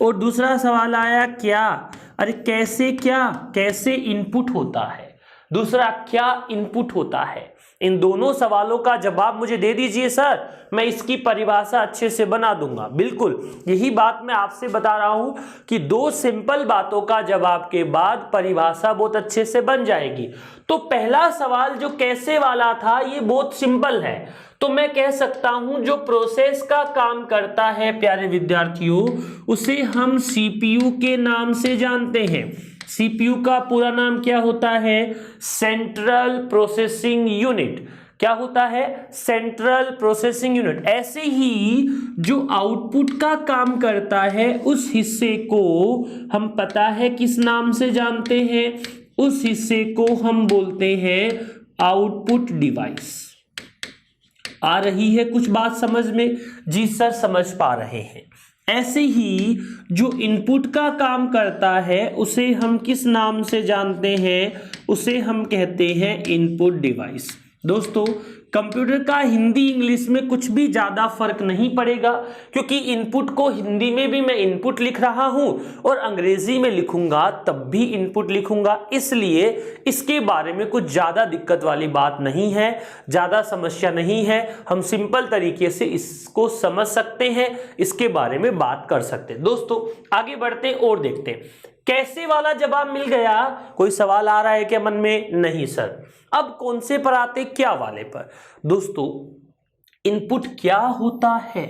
और दूसरा सवाल आया क्या। अरे कैसे क्या, कैसे इनपुट होता है, दूसरा क्या इनपुट होता है। इन दोनों सवालों का जवाब मुझे दे दीजिए सर, मैं इसकी परिभाषा अच्छे से बना दूंगा। बिल्कुल यही बात मैं आपसे बता रहा हूं कि दो सिंपल बातों का जवाब के बाद परिभाषा बहुत अच्छे से बन जाएगी। तो पहला सवाल जो कैसे वाला था ये बहुत सिंपल है, तो मैं कह सकता हूं जो प्रोसेस का काम करता है प्यारे विद्यार्थियों, उसे हम सीपीयू के नाम से जानते हैं। सीपीयू का पूरा नाम क्या होता है, सेंट्रल प्रोसेसिंग यूनिट। क्या होता है, सेंट्रल प्रोसेसिंग यूनिट। ऐसे ही जो आउटपुट का काम करता है उस हिस्से को हम पता है किस नाम से जानते हैं, उस हिस्से को हम बोलते हैं आउटपुट डिवाइस। आ रही है कुछ बात समझ में? जी सर समझ पा रहे हैं। ऐसे ही जो इनपुट का काम करता है उसे हम किस नाम से जानते हैं, उसे हम कहते हैं इनपुट डिवाइस। दोस्तों कंप्यूटर का हिंदी इंग्लिश में कुछ भी ज्यादा फर्क नहीं पड़ेगा, क्योंकि इनपुट को हिंदी में भी मैं इनपुट लिख रहा हूं और अंग्रेजी में लिखूंगा तब भी इनपुट लिखूंगा, इसलिए इसके बारे में कुछ ज्यादा दिक्कत वाली बात नहीं है, ज्यादा समस्या नहीं है। हम सिंपल तरीके से इसको समझ सकते हैं, इसके बारे में बात कर सकते हैं। दोस्तों आगे बढ़ते और देखते हैं। कैसे वाला जवाब मिल गया, कोई सवाल आ रहा है क्या मन में? नहीं सर। अब कौन से पर आते, क्या वाले पर। दोस्तों इनपुट क्या होता है,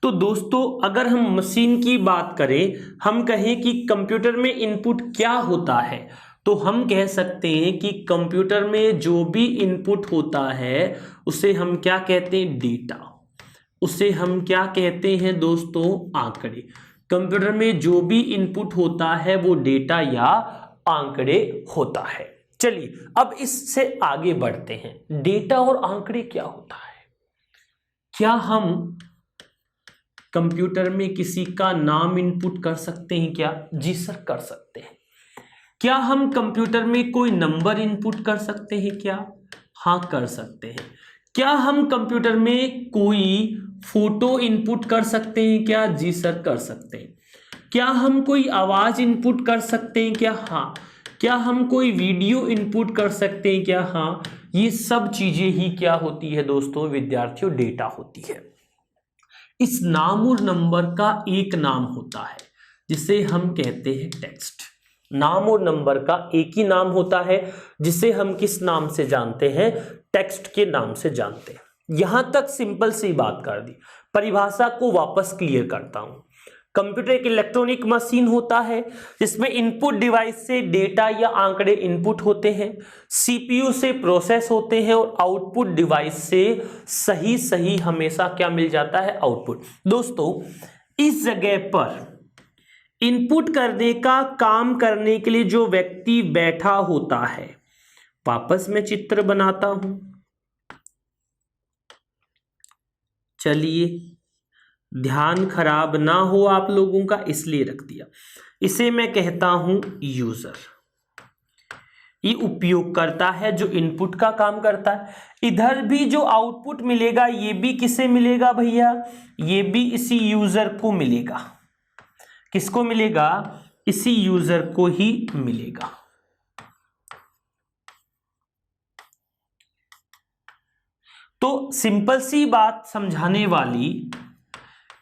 तो दोस्तों अगर हम मशीन की बात करें, हम कहें कि कंप्यूटर में इनपुट क्या होता है, तो हम कह सकते हैं कि कंप्यूटर में जो भी इनपुट होता है उसे हम क्या कहते हैं, डेटा। उसे हम क्या कहते हैं दोस्तों, आंकड़े। कंप्यूटर में जो भी इनपुट होता है वो डेटा या आंकड़े होता है। चलिए अब इससे आगे बढ़ते हैं। डेटा और आंकड़े क्या होता है? क्या हम कंप्यूटर में किसी का नाम इनपुट कर सकते हैं क्या? जी सर कर सकते हैं। क्या हम कंप्यूटर में कोई नंबर इनपुट कर सकते हैं क्या? हाँ कर सकते हैं। क्या हम कंप्यूटर में कोई फोटो इनपुट कर सकते हैं क्या? जी सर कर सकते हैं। क्या हम कोई आवाज इनपुट कर सकते हैं क्या? हाँ। क्या हम कोई वीडियो इनपुट कर सकते हैं क्या? हाँ। ये सब चीजें ही क्या होती है दोस्तों, विद्यार्थियों, डेटा होती है। इस नाम और नंबर का एक नाम होता है जिसे हम कहते हैं टेक्स्ट। नाम और नंबर का एक ही नाम होता है जिसे हम किस नाम से जानते हैं, टेक्स्ट के नाम से जानते हैं। यहां तक सिंपल सी बात कर दी। परिभाषा को वापस क्लियर करता हूं। कंप्यूटर एक इलेक्ट्रॉनिक मशीन होता है जिसमें इनपुट डिवाइस से डेटा या आंकड़े इनपुट होते हैं, सीपीयू से प्रोसेस होते हैं और आउटपुट डिवाइस से सही हमेशा क्या मिल जाता है, आउटपुट। दोस्तों इस जगह पर इनपुट करने का काम करने के लिए जो व्यक्ति बैठा होता है, वापस मैं चित्र बनाता हूं, चलिए ध्यान खराब ना हो आप लोगों का इसलिए रख दिया। इसे मैं कहता हूं यूजर। ये उपयोगकर्ता है जो इनपुट का काम करता है। इधर भी जो आउटपुट मिलेगा ये भी किसे मिलेगा भैया, ये भी इसी यूजर को मिलेगा। किसको मिलेगा, इसी यूजर को ही मिलेगा। तो सिंपल सी बात समझाने वाली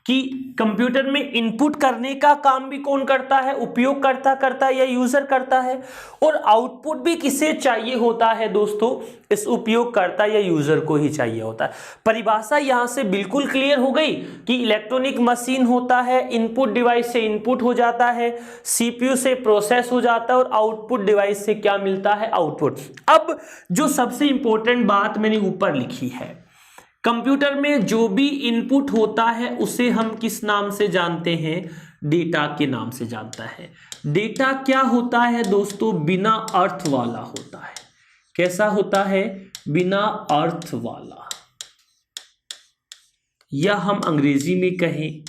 कि कंप्यूटर में इनपुट करने का काम भी कौन करता है, उपयोगकर्ता करता है या यूजर करता है, और आउटपुट भी किसे चाहिए होता है दोस्तों, इस उपयोगकर्ता या यूजर को ही चाहिए होता है। परिभाषा यहां से बिल्कुल क्लियर हो गई कि इलेक्ट्रॉनिक मशीन होता है, इनपुट डिवाइस से इनपुट हो जाता है, सीपीयू से प्रोसेस हो जाता है और आउटपुट डिवाइस से क्या मिलता है, आउटपुट। अब जो सबसे इंपॉर्टेंट बात मैंने ऊपर लिखी है, कंप्यूटर में जो भी इनपुट होता है उसे हम किस नाम से जानते हैं, डेटा के नाम से जानता है। डेटा क्या होता है दोस्तों? बिना अर्थ वाला होता है। कैसा होता है? बिना अर्थ वाला, या हम अंग्रेजी में कहें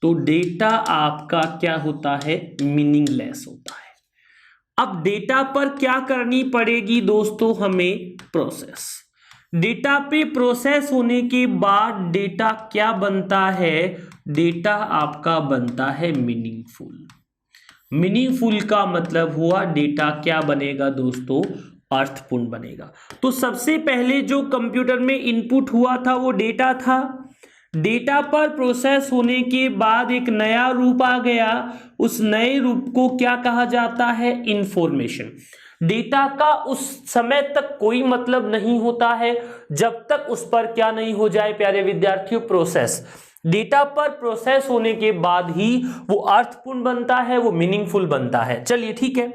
तो डेटा आपका क्या होता है? मीनिंगलेस होता है। अब डेटा पर क्या करनी पड़ेगी दोस्तों? हमें प्रोसेस। डेटा पे प्रोसेस होने के बाद डेटा क्या बनता है? डेटा आपका बनता है मीनिंगफुल। मीनिंगफुल का मतलब हुआ डेटा क्या बनेगा दोस्तों? अर्थपूर्ण बनेगा। तो सबसे पहले जो कंप्यूटर में इनपुट हुआ था वो डेटा था। डेटा पर प्रोसेस होने के बाद एक नया रूप आ गया। उस नए रूप को क्या कहा जाता है? इंफॉर्मेशन। डेटा का उस समय तक कोई मतलब नहीं होता है जब तक उस पर क्या नहीं हो जाए प्यारे विद्यार्थियों? प्रोसेस। डेटा पर प्रोसेस होने के बाद ही वो अर्थपूर्ण बनता है, वो मीनिंगफुल बनता है। चलिए ठीक है,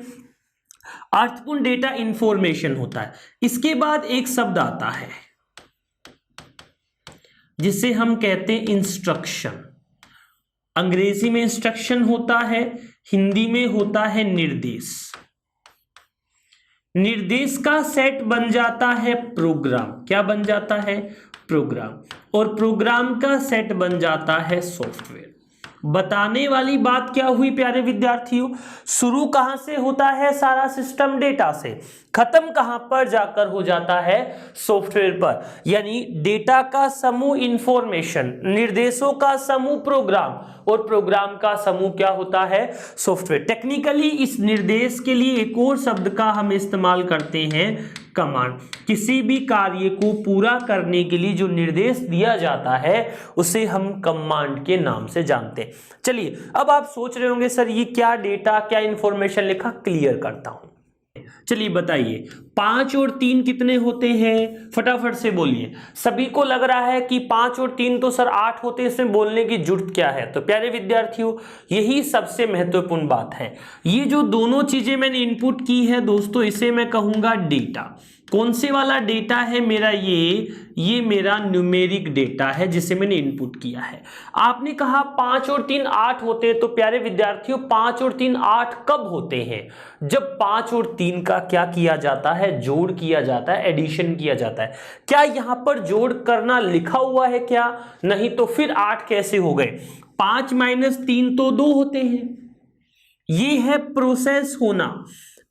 अर्थपूर्ण डेटा इंफॉर्मेशन होता है। इसके बाद एक शब्द आता है जिसे हम कहते हैं इंस्ट्रक्शन। अंग्रेजी में इंस्ट्रक्शन होता है, हिंदी में होता है निर्देश। निर्देश का सेट बन जाता है प्रोग्राम। क्या बन जाता है? प्रोग्राम। और प्रोग्राम का सेट बन जाता है सॉफ्टवेयर। बताने वाली बात क्या हुई प्यारे विद्यार्थियों? शुरू कहां से होता है सारा सिस्टम? डेटा से। खत्म कहां पर जाकर हो जाता है? सॉफ्टवेयर पर। यानी डेटा का समूह इंफॉर्मेशन, निर्देशों का समूह प्रोग्राम, और प्रोग्राम का समूह क्या होता है? सॉफ्टवेयर। टेक्निकली इस निर्देश के लिए एक और शब्द का हम इस्तेमाल करते हैं, कमांड। किसी भी कार्य को पूरा करने के लिए जो निर्देश दिया जाता है उसे हम कमांड के नाम से जानते हैं। चलिए, अब आप सोच रहे होंगे सर ये क्या डेटा, क्या इंफॉर्मेशन लिखा? क्लियर करता हूं। चलिए बताइए, 5 और 3 कितने होते हैं? फटाफट से बोलिए। सभी को लग रहा है कि 5 और 3 तो सर 8 होते हैं, इसमें बोलने की जरूरत क्या है? तो प्यारे विद्यार्थियों, यही सबसे महत्वपूर्ण बात है। ये जो दोनों चीजें मैंने इनपुट की है दोस्तों, इसे मैं कहूंगा डेटा। कौन से वाला डेटा है मेरा? ये मेरा न्यूमेरिक डेटा है जिसे मैंने इनपुट किया है। आपने कहा 5 और 3 8 होते हैं, तो प्यारे विद्यार्थियों 5 और 3 8 कब होते हैं? जब 5 और 3 का क्या किया जाता है? जोड़ किया जाता है, एडिशन किया जाता है। क्या यहां पर जोड़ करना लिखा हुआ है क्या? नहीं, तो फिर 8 कैसे हो गए? 5 माइनस 3 तो 2 होते हैं। ये है प्रोसेस होना।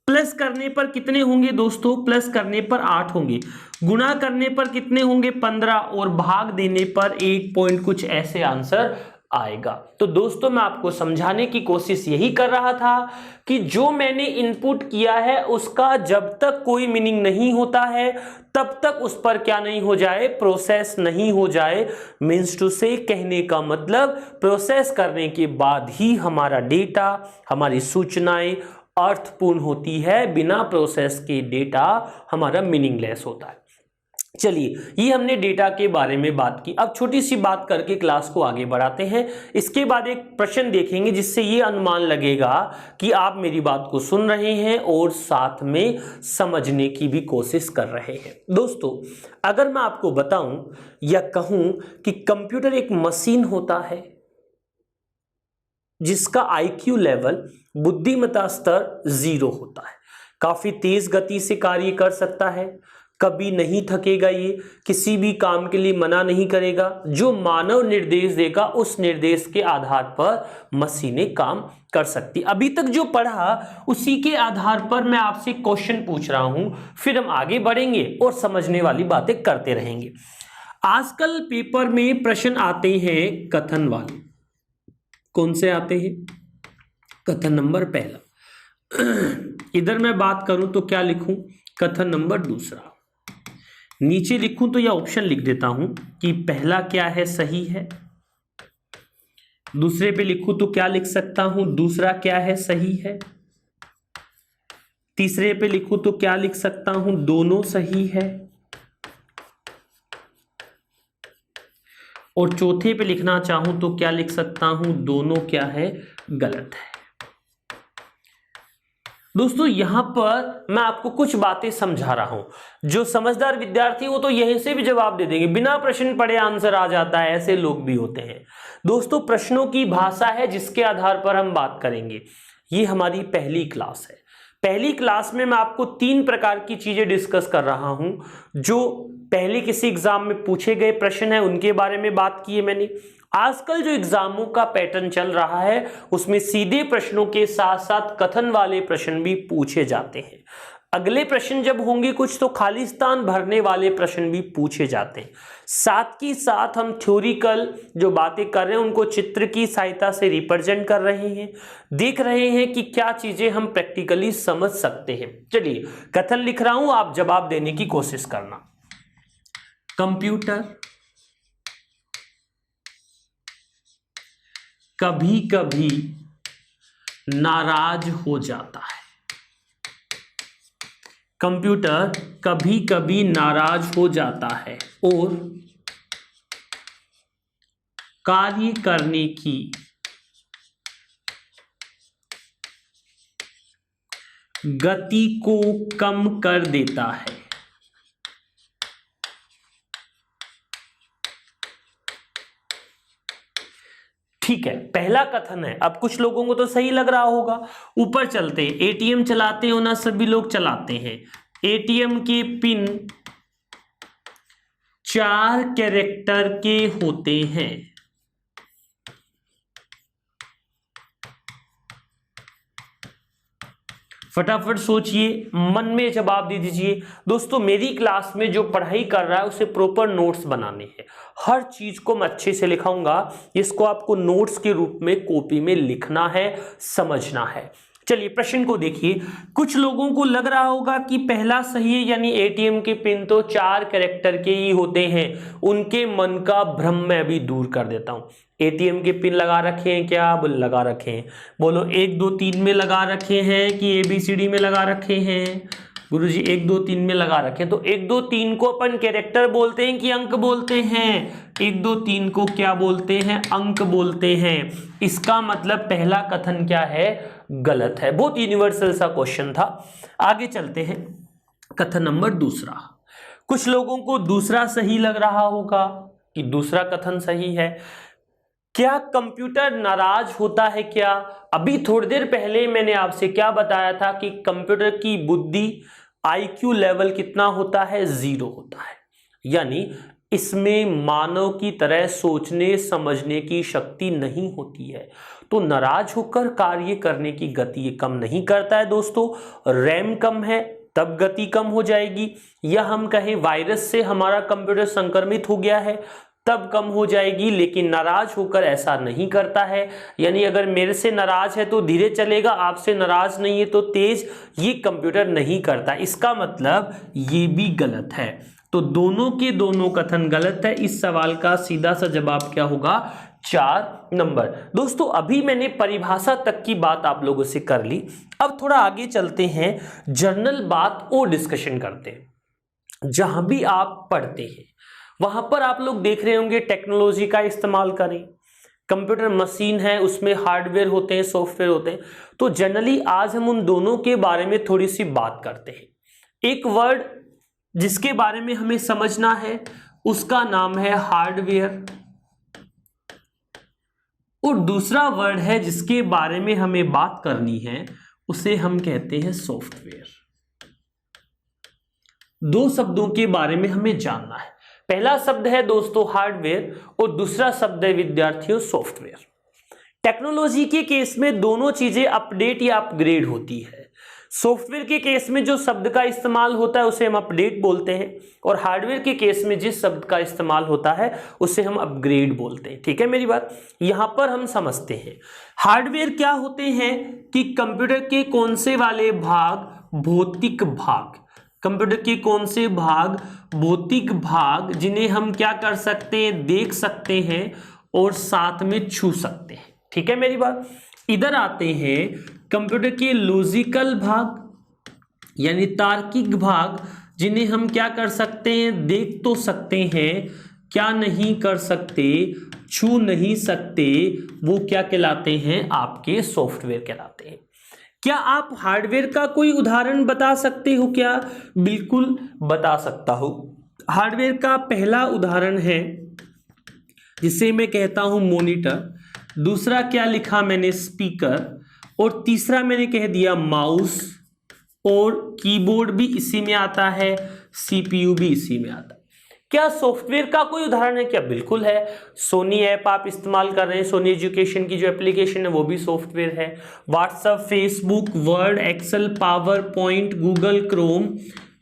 प्लस करने पर कितने होंगे दोस्तों? प्लस करने पर 8 होंगे। गुणा करने पर कितने होंगे? 15। और भाग देने पर 1 पॉइंट कुछ ऐसे आंसर आएगा। तो दोस्तों मैं आपको समझाने की कोशिश यही कर रहा था कि जो मैंने इनपुट किया है उसका जब तक कोई मीनिंग नहीं होता है तब तक उस पर क्या नहीं हो जाए? प्रोसेस नहीं हो जाए। मीन्स टू से, कहने का मतलब प्रोसेस करने के बाद ही हमारा डेटा, हमारी सूचनाएं अर्थपूर्ण होती है। बिना प्रोसेस के डेटा हमारा मीनिंगलेस होता है। चलिए, ये हमने डेटा के बारे में बात की। अब छोटी सी बात करके क्लास को आगे बढ़ाते हैं। इसके बाद एक प्रश्न देखेंगे जिससे ये अनुमान लगेगा कि आप मेरी बात को सुन रहे हैं और साथ में समझने की भी कोशिश कर रहे हैं। दोस्तों, अगर मैं आपको बताऊं या कहूं कि कंप्यूटर एक मशीन होता है जिसका IQ लेवल, बुद्धिमत्ता स्तर 0 होता है, काफी तेज गति से कार्य कर सकता है, कभी नहीं थकेगा, ये किसी भी काम के लिए मना नहीं करेगा, जो मानव निर्देश देगा उस निर्देश के आधार पर मशीनें काम कर सकती। अभी तक जो पढ़ा उसी के आधार पर मैं आपसे क्वेश्चन पूछ रहा हूं, फिर हम आगे बढ़ेंगे और समझने वाली बातें करते रहेंगे। आजकल पेपर में प्रश्न आते हैं कथन वाले। कौन से आते हैं? कथन नंबर पहला। इधर मैं बात करूं तो क्या लिखूं? कथन नंबर दूसरा। नीचे लिखूं तो यह ऑप्शन लिख देता हूं कि पहला क्या है? सही है। दूसरे पे लिखूं तो क्या लिख सकता हूं? दूसरा क्या है? सही है। तीसरे पे लिखूं तो क्या लिख सकता हूं? दोनों सही है। और चौथे पे लिखना चाहूं तो क्या लिख सकता हूं? दोनों क्या है? गलत है। दोस्तों यहां पर मैं आपको कुछ बातें समझा रहा हूं। जो समझदार विद्यार्थी वो तो यहीं से भी जवाब दे देंगे, बिना प्रश्न पढ़े आंसर आ जाता है, ऐसे लोग भी होते हैं। दोस्तों प्रश्नों की भाषा है जिसके आधार पर हम बात करेंगे। ये हमारी पहली क्लास है। पहली क्लास में मैं आपको 3 प्रकार की चीजें डिस्कस कर रहा हूं। जो पहले किसी एग्जाम में पूछे गए प्रश्न है उनके बारे में बात की है मैंने। आजकल जो एग्जामों का पैटर्न चल रहा है उसमें सीधे प्रश्नों के साथ साथ कथन वाले प्रश्न भी पूछे जाते हैं। अगले प्रश्न जब होंगे कुछ तो खालिस्तान भरने वाले प्रश्न भी पूछे जाते हैं। साथ ही साथ हम थ्योरिकल जो बातें कर रहे हैं उनको चित्र की सहायता से रिप्रेजेंट कर रहे हैं, देख रहे हैं कि क्या चीजें हम प्रैक्टिकली समझ सकते हैं। चलिए कथन लिख रहा हूं, आप जवाब देने की कोशिश करना। कंप्यूटर कभी कभी नाराज हो जाता है। कंप्यूटर कभी कभी नाराज हो जाता है और कार्य करने की गति को कम कर देता है। ठीक है, पहला कथन है। अब कुछ लोगों को तो सही लग रहा होगा। ऊपर चलते हैं। एटीएम चलाते हो ना, सभी लोग चलाते हैं। एटीएम के पिन 4 कैरेक्टर के होते हैं। फटाफट सोचिए, मन में जवाब दे दीजिए। दोस्तों मेरी क्लास में जो पढ़ाई कर रहा है उसे प्रॉपर नोट्स बनाने हैं। हर चीज को मैं अच्छे से लिखाऊंगा, इसको आपको नोट्स के रूप में कॉपी में लिखना है, समझना है। चलिए प्रश्न को देखिए। कुछ लोगों को लग रहा होगा कि पहला सही है, यानी एटीएम के पिन तो 4 कैरेक्टर के ही होते हैं। उनके मन का भ्रम मैं अभी दूर कर देता हूं। एटीएम के पिन लगा रखे हैं क्या? लगा रखे हैं। बोलो 1 2 3 में लगा रखे हैं कि ABCD में लगा रखे हैं? गुरुजी 1 2 3 में लगा रखे हैं। तो 1 2 3 को अपन कैरेक्टर बोलते हैं कि अंक बोलते हैं? 1 2 3 को क्या बोलते हैं? अंक बोलते हैं। इसका मतलब पहला कथन क्या है? गलत है। बहुत यूनिवर्सल सा क्वेश्चन था। आगे चलते हैं। कथन नंबर दूसरा। कुछ लोगों को दूसरा सही लग रहा होगा कि दूसरा कथन सही है। क्या कंप्यूटर नाराज होता है क्या? अभी थोड़ी देर पहले मैंने आपसे क्या बताया था कि कंप्यूटर की बुद्धि IQ लेवल कितना होता है? 0 होता है। यानी इसमें मानव की तरह सोचने समझने की शक्ति नहीं होती है। तो नाराज होकर कार्य करने की गति ये कम नहीं करता है। दोस्तों रैम कम है तब गति कम हो जाएगी, या हम कहें वायरस से हमारा कंप्यूटर संक्रमित हो गया है तब कम हो जाएगी, लेकिन नाराज होकर ऐसा नहीं करता है। यानी अगर मेरे से नाराज है तो धीरे चलेगा, आपसे नाराज नहीं है तो तेज, ये कंप्यूटर नहीं करता। इसका मतलब ये भी गलत है। तो दोनों के दोनों कथन गलत है। इस सवाल का सीधा सा जवाब क्या होगा? 4 नंबर। दोस्तों अभी मैंने परिभाषा तक की बात आप लोगों से कर ली। अब थोड़ा आगे चलते हैं, जनरल बात और डिस्कशन करते हैं। जहां भी आप पढ़ते हैं वहां पर आप लोग देख रहे होंगे टेक्नोलॉजी का इस्तेमाल करें। कंप्यूटर मशीन है, उसमें हार्डवेयर होते हैं, सॉफ्टवेयर होते हैं। तो जनरली आज हम उन दोनों के बारे में थोड़ी सी बात करते हैं। एक वर्ड जिसके बारे में हमें समझना है उसका नाम है हार्डवेयर, और दूसरा वर्ड है जिसके बारे में हमें बात करनी है उसे हम कहते हैं सॉफ्टवेयर। 2 शब्दों के बारे में हमें जानना है। पहला शब्द है दोस्तों हार्डवेयर और दूसरा शब्द है विद्यार्थियों सॉफ्टवेयर। टेक्नोलॉजी के केस में दोनों चीजें अपडेट या अपग्रेड होती है। सॉफ्टवेयर के केस में जो शब्द का इस्तेमाल होता है उसे हम अपडेट बोलते हैं, और हार्डवेयर के केस में जिस शब्द का इस्तेमाल होता है उसे हम अपग्रेड बोलते हैं। ठीक है मेरी बात? यहां पर हम समझते हैं हार्डवेयर क्या होते हैं कि कंप्यूटर के कौन से वाले भाग? भौतिक भाग। कंप्यूटर के कौन से भाग? भौतिक भाग, जिन्हें हम क्या कर सकते हैं? देख सकते हैं और साथ में छू सकते हैं। ठीक है मेरी बात? इधर आते हैं कंप्यूटर के लॉजिकल भाग यानी तार्किक भाग, जिन्हें हम क्या कर सकते हैं? देख तो सकते हैं, क्या नहीं कर सकते? छू नहीं सकते। वो क्या कहलाते हैं? आपके सॉफ्टवेयर कहलाते हैं। क्या आप हार्डवेयर का कोई उदाहरण बता सकते हो क्या? बिल्कुल बता सकता हूं। हार्डवेयर का पहला उदाहरण है जिसे मैं कहता हूं मॉनिटर, दूसरा क्या लिखा मैंने स्पीकर, और तीसरा मैंने कह दिया माउस, और कीबोर्ड भी इसी में आता है, सीपीयू भी इसी में आता है। क्या सॉफ्टवेयर का कोई उदाहरण है क्या? बिल्कुल है। सोनी ऐप आप इस्तेमाल कर रहे हैं, सोनी एजुकेशन की जो एप्लीकेशन है वो भी सॉफ्टवेयर है। WhatsApp, Facebook, Word, Excel, PowerPoint, Google Chrome,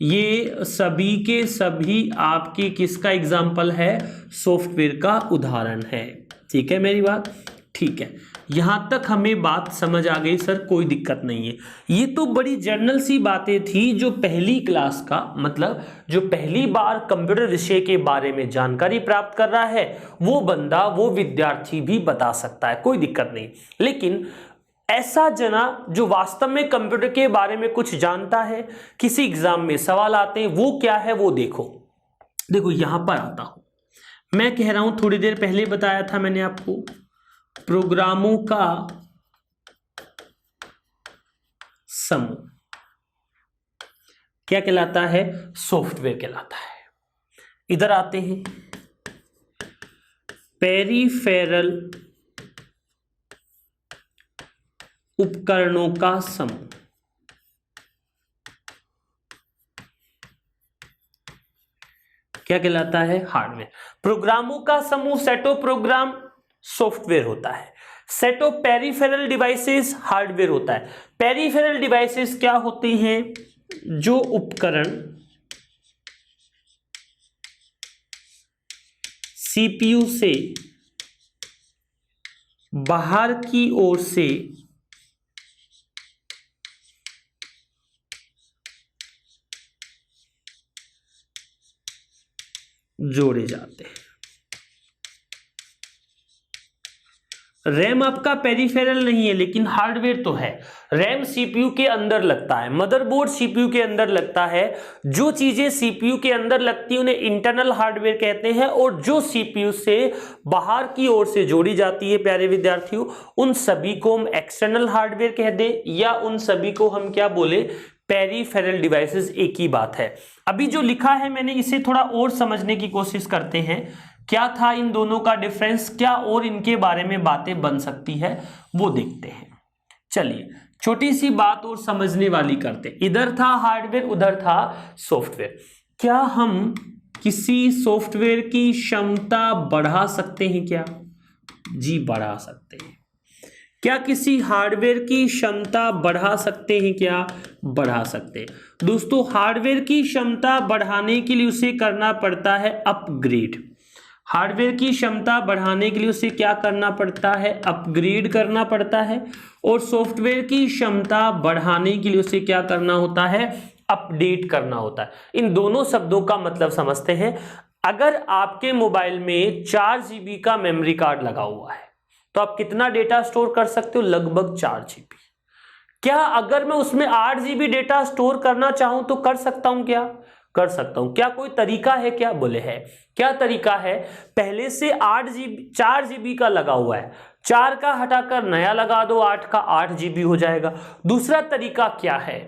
ये सभी के सभी आपके किसका एग्जाम्पल है? सॉफ्टवेयर का उदाहरण है। ठीक है मेरी बात? ठीक है, यहां तक हमें बात समझ आ गई सर, कोई दिक्कत नहीं है। ये तो बड़ी जनरल सी बातें थी जो पहली क्लास का, मतलब जो पहली बार कंप्यूटर विषय के बारे में जानकारी प्राप्त कर रहा है वो बंदा, वो विद्यार्थी भी बता सकता है, कोई दिक्कत नहीं। लेकिन ऐसा जना जो वास्तव में कंप्यूटर के बारे में कुछ जानता है, किसी एग्जाम में सवाल आते हैं, वो क्या है वो देखो। देखो यहां पर आता हूं, मैं कह रहा हूं, थोड़ी देर पहले बताया था मैंने आपको, प्रोग्रामों का समूह क्या कहलाता है? सॉफ्टवेयर कहलाता है। इधर आते हैं, पेरिफेरल उपकरणों का समूह क्या कहलाता है? हार्डवेयर। प्रोग्रामों का समूह, सेट ऑफ प्रोग्राम, सॉफ्टवेयर होता है। Set of peripheral devices hardware होता है। पेरिफेरल डिवाइसेस क्या होते हैं? जो उपकरण सीपीयू से बाहर की ओर से जोड़े जाते हैं। रैम आपका पेरिफेरल नहीं है लेकिन हार्डवेयर तो है। रैम सीपीयू के अंदर लगता है, मदरबोर्ड सीपीयू के अंदर लगता है। जो चीजें सीपीयू के अंदर लगती हैं उन्हें इंटरनल हार्डवेयर कहते हैं, और जो सीपीयू से बाहर की ओर से जोड़ी जाती है प्यारे विद्यार्थियों, उन सभी को हम एक्सटर्नल हार्डवेयर कह दें, या उन सभी को हम क्या बोले? Peripheral devices. एक ही बात है। अभी जो लिखा है मैंने इसे थोड़ा और समझने की कोशिश करते हैं, क्या था इन दोनों का डिफरेंस, क्या और इनके बारे में बातें बन सकती है वो देखते हैं। चलिए छोटी सी बात और समझने वाली करते हैं। इधर था हार्डवेयर, उधर था सॉफ्टवेयर। क्या हम किसी सॉफ्टवेयर की क्षमता बढ़ा सकते हैं क्या? जी बढ़ा सकते हैं। क्या किसी हार्डवेयर की क्षमता बढ़ा सकते हैं क्या? बढ़ा सकते हैं। दोस्तों हार्डवेयर की क्षमता बढ़ाने के लिए उसे करना पड़ता है अपग्रेड। हार्डवेयर की क्षमता बढ़ाने के लिए उसे क्या करना पड़ता है? अपग्रेड करना पड़ता है। और सॉफ्टवेयर की क्षमता बढ़ाने के लिए उसे क्या करना होता है? अपडेट करना होता है। इन दोनों शब्दों का मतलब समझते हैं। अगर आपके मोबाइल में 4 GB का मेमोरी कार्ड लगा हुआ है तो आप कितना डेटा स्टोर कर सकते हो? लगभग 4 GB। क्या अगर मैं उसमें 8 GB डेटा स्टोर करना चाहूं तो कर सकता हूं क्या? कर सकता हूं। क्या कोई तरीका है क्या? बोले है। क्या तरीका है? पहले से 4 GB का लगा हुआ है, 4 का हटाकर नया लगा दो, 8 का 8 GB हो जाएगा। दूसरा तरीका क्या है?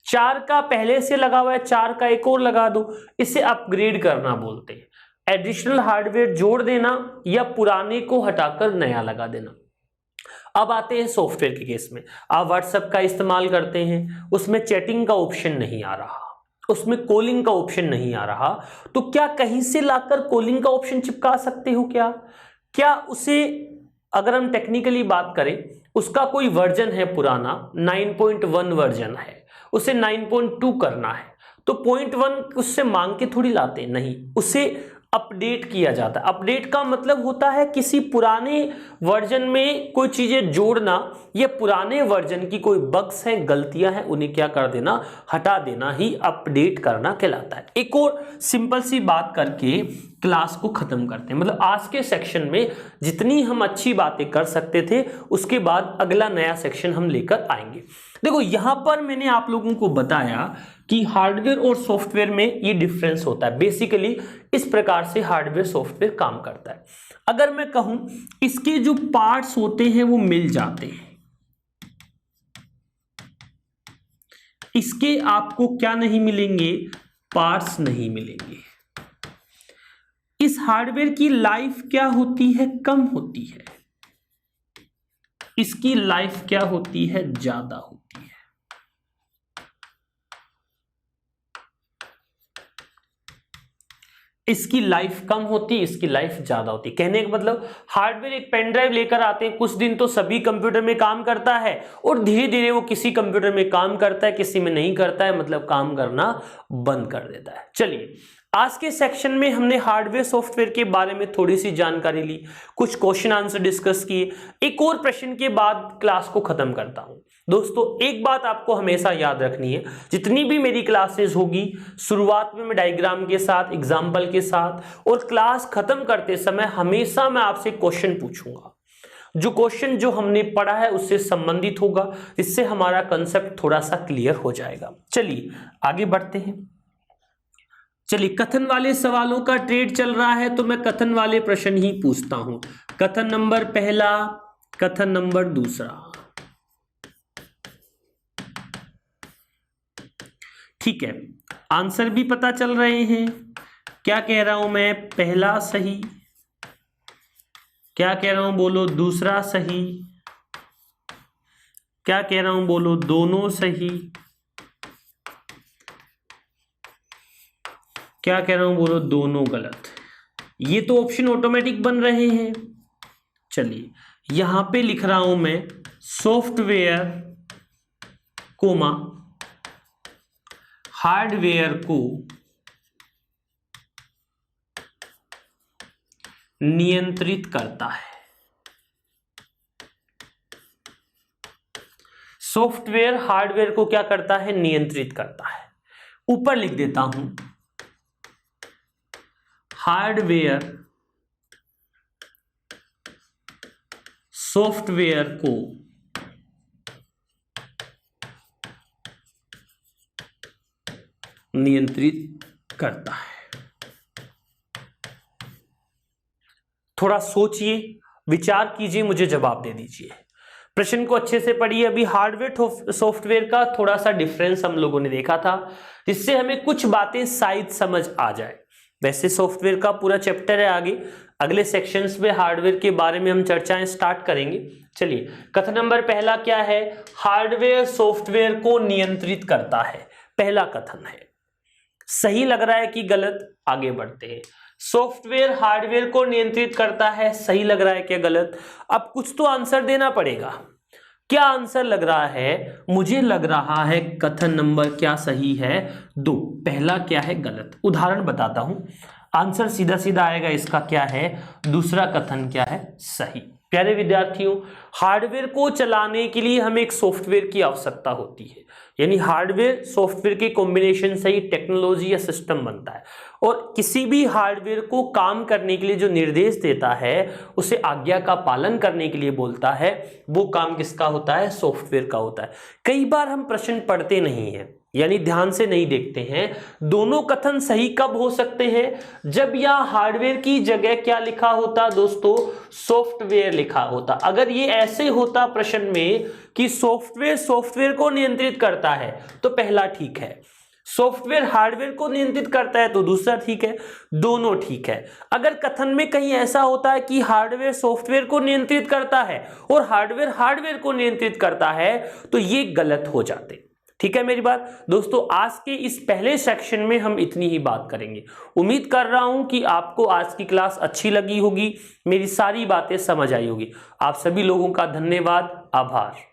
4 का पहले से लगा हुआ है, 4 का एक और लगा दो, इसे अपग्रेड करना बोलते हैं। एडिशनल हार्डवेयर जोड़ देना या पुराने को हटाकर नया लगा देना। अब आते हैं सॉफ्टवेयर के केस में। आप व्हाट्सएप का इस्तेमाल करते हैं, उसमें चैटिंग का ऑप्शन नहीं आ रहा, उसमें कॉलिंग का ऑप्शन नहीं आ रहा, तो क्या कहीं से लाकर कॉलिंग का ऑप्शन चिपका सकते हो क्या? क्या उसे, अगर हम टेक्निकली बात करें, उसका कोई वर्जन है पुराना, 9.1 वर्जन है, उसे 9.2 करना है, तो 0.1 उससे मांग के थोड़ी लाते नहीं, उसे अपडेट किया जाता है। अपडेट का मतलब होता है किसी पुराने वर्जन में कोई चीजें जोड़ना, या पुराने वर्जन की कोई बग्स हैं, गलतियां हैं, उन्हें क्या कर देना? हटा देना ही अपडेट करना कहलाता है। एक और सिंपल सी बात करके क्लास को खत्म करते हैं। मतलब आज के सेक्शन में जितनी हम अच्छी बातें कर सकते थे, उसके बाद अगला नया सेक्शन हम लेकर आएंगे। देखो यहां पर मैंने आप लोगों को बताया कि हार्डवेयर और सॉफ्टवेयर में ये डिफरेंस होता है। बेसिकली इस प्रकार से हार्डवेयर सॉफ्टवेयर काम करता है। अगर मैं कहूं इसके जो पार्ट्स होते हैं वो मिल जाते हैं, इसके आपको क्या नहीं मिलेंगे, पार्ट्स नहीं मिलेंगे। इस हार्डवेयर की लाइफ क्या होती है, कम होती है। इसकी लाइफ क्या होती है, ज्यादा होती है। इसकी लाइफ कम होती है, इसकी लाइफ ज्यादा होती है। कहने का मतलब हार्डवेयर एक पेन ड्राइव लेकर आते हैं, कुछ दिन तो सभी कंप्यूटर में काम करता है और धीरे धीरे वो किसी कंप्यूटर में काम करता है, किसी में नहीं करता है, मतलब काम करना बंद कर देता है। चलिए, आज के सेक्शन में हमने हार्डवेयर सॉफ्टवेयर के बारे में थोड़ी सी जानकारी ली, कुछ क्वेश्चन आंसर डिस्कस किए। एक और प्रश्न के बाद क्लास को खत्म करता हूं। दोस्तों, एक बात आपको हमेशा याद रखनी है, जितनी भी मेरी क्लासेस होगी, शुरुआत में मैं डायग्राम के साथ, एग्जाम्पल के साथ, और क्लास खत्म करते समय हमेशा मैं आपसे क्वेश्चन पूछूंगा। जो क्वेश्चन जो हमने पढ़ा है उससे संबंधित होगा, जिससे हमारा कंसेप्ट थोड़ा सा क्लियर हो जाएगा। चलिए आगे बढ़ते हैं। चलिए, कथन वाले सवालों का ट्रेड चल रहा है, तो मैं कथन वाले प्रश्न ही पूछता हूं। कथन नंबर पहला, कथन नंबर दूसरा। ठीक है, आंसर भी पता चल रहे हैं। क्या कह रहा हूं मैं, पहला सही। क्या कह रहा हूं, बोलो दूसरा सही। क्या कह रहा हूं, बोलो दोनों सही। क्या कह रहा हूं, बोलो दोनों गलत। ये तो ऑप्शन ऑटोमेटिक बन रहे हैं। चलिए, यहां पे लिख रहा हूं मैं सॉफ्टवेयर कोमा हार्डवेयर को नियंत्रित करता है। सॉफ्टवेयर हार्डवेयर को क्या करता है, नियंत्रित करता है। ऊपर लिख देता हूं, हार्डवेयर सॉफ्टवेयर को नियंत्रित करता है। थोड़ा सोचिए, विचार कीजिए, मुझे जवाब दे दीजिए। प्रश्न को अच्छे से पढ़िए। अभी हार्डवेयर सॉफ्टवेयर का थोड़ा सा डिफरेंस हम लोगों ने देखा था, जिससे हमें कुछ बातें शायद समझ आ जाए। वैसे सॉफ्टवेयर का पूरा चैप्टर है आगे, अगले सेक्शंस में हार्डवेयर के बारे में हम चर्चाएं स्टार्ट करेंगे। चलिए, कथन नंबर पहला क्या है, हार्डवेयर सॉफ्टवेयर को नियंत्रित करता है। पहला कथन है, सही लग रहा है कि गलत, आगे बढ़ते हैं। सॉफ्टवेयर हार्डवेयर को नियंत्रित करता है, सही लग रहा है क्या गलत। अब कुछ तो आंसर देना पड़ेगा। क्या आंसर लग रहा है, मुझे लग रहा है कथन नंबर क्या सही है, 2। पहला क्या है गलत। उदाहरण बताता हूं, आंसर सीधा सीधा आएगा। इसका क्या है, दूसरा कथन क्या है, सही। प्यारे विद्यार्थियों, हार्डवेयर को चलाने के लिए हमें एक सॉफ्टवेयर की आवश्यकता होती है, यानी हार्डवेयर सॉफ्टवेयर के कॉम्बिनेशन से ही टेक्नोलॉजी या सिस्टम बनता है। और किसी भी हार्डवेयर को काम करने के लिए जो निर्देश देता है, उसे आज्ञा का पालन करने के लिए बोलता है, वो काम किसका होता है, सॉफ्टवेयर का होता है। कई बार हम प्रश्न पढ़ते नहीं हैं, यानी ध्यान से नहीं देखते हैं। दोनों कथन सही कब हो सकते हैं, जब यह हार्डवेयर की जगह क्या लिखा होता दोस्तों, सॉफ्टवेयर लिखा होता। अगर ये ऐसे होता प्रश्न में कि सॉफ्टवेयर को नियंत्रित करता है, तो पहला ठीक है। सॉफ्टवेयर हार्डवेयर को नियंत्रित करता है, तो दूसरा ठीक है। दोनों ठीक है। अगर कथन में कहीं ऐसा होता है कि हार्डवेयर सॉफ्टवेयर को नियंत्रित करता है और हार्डवेयर को नियंत्रित करता है, तो ये गलत हो जाते। ठीक है मेरी बात दोस्तों। आज के इस पहले सेक्शन में हम इतनी ही बात करेंगे। उम्मीद कर रहा हूं कि आपको आज की क्लास अच्छी लगी होगी, मेरी सारी बातें समझ आई होगी। आप सभी लोगों का धन्यवाद, आभार।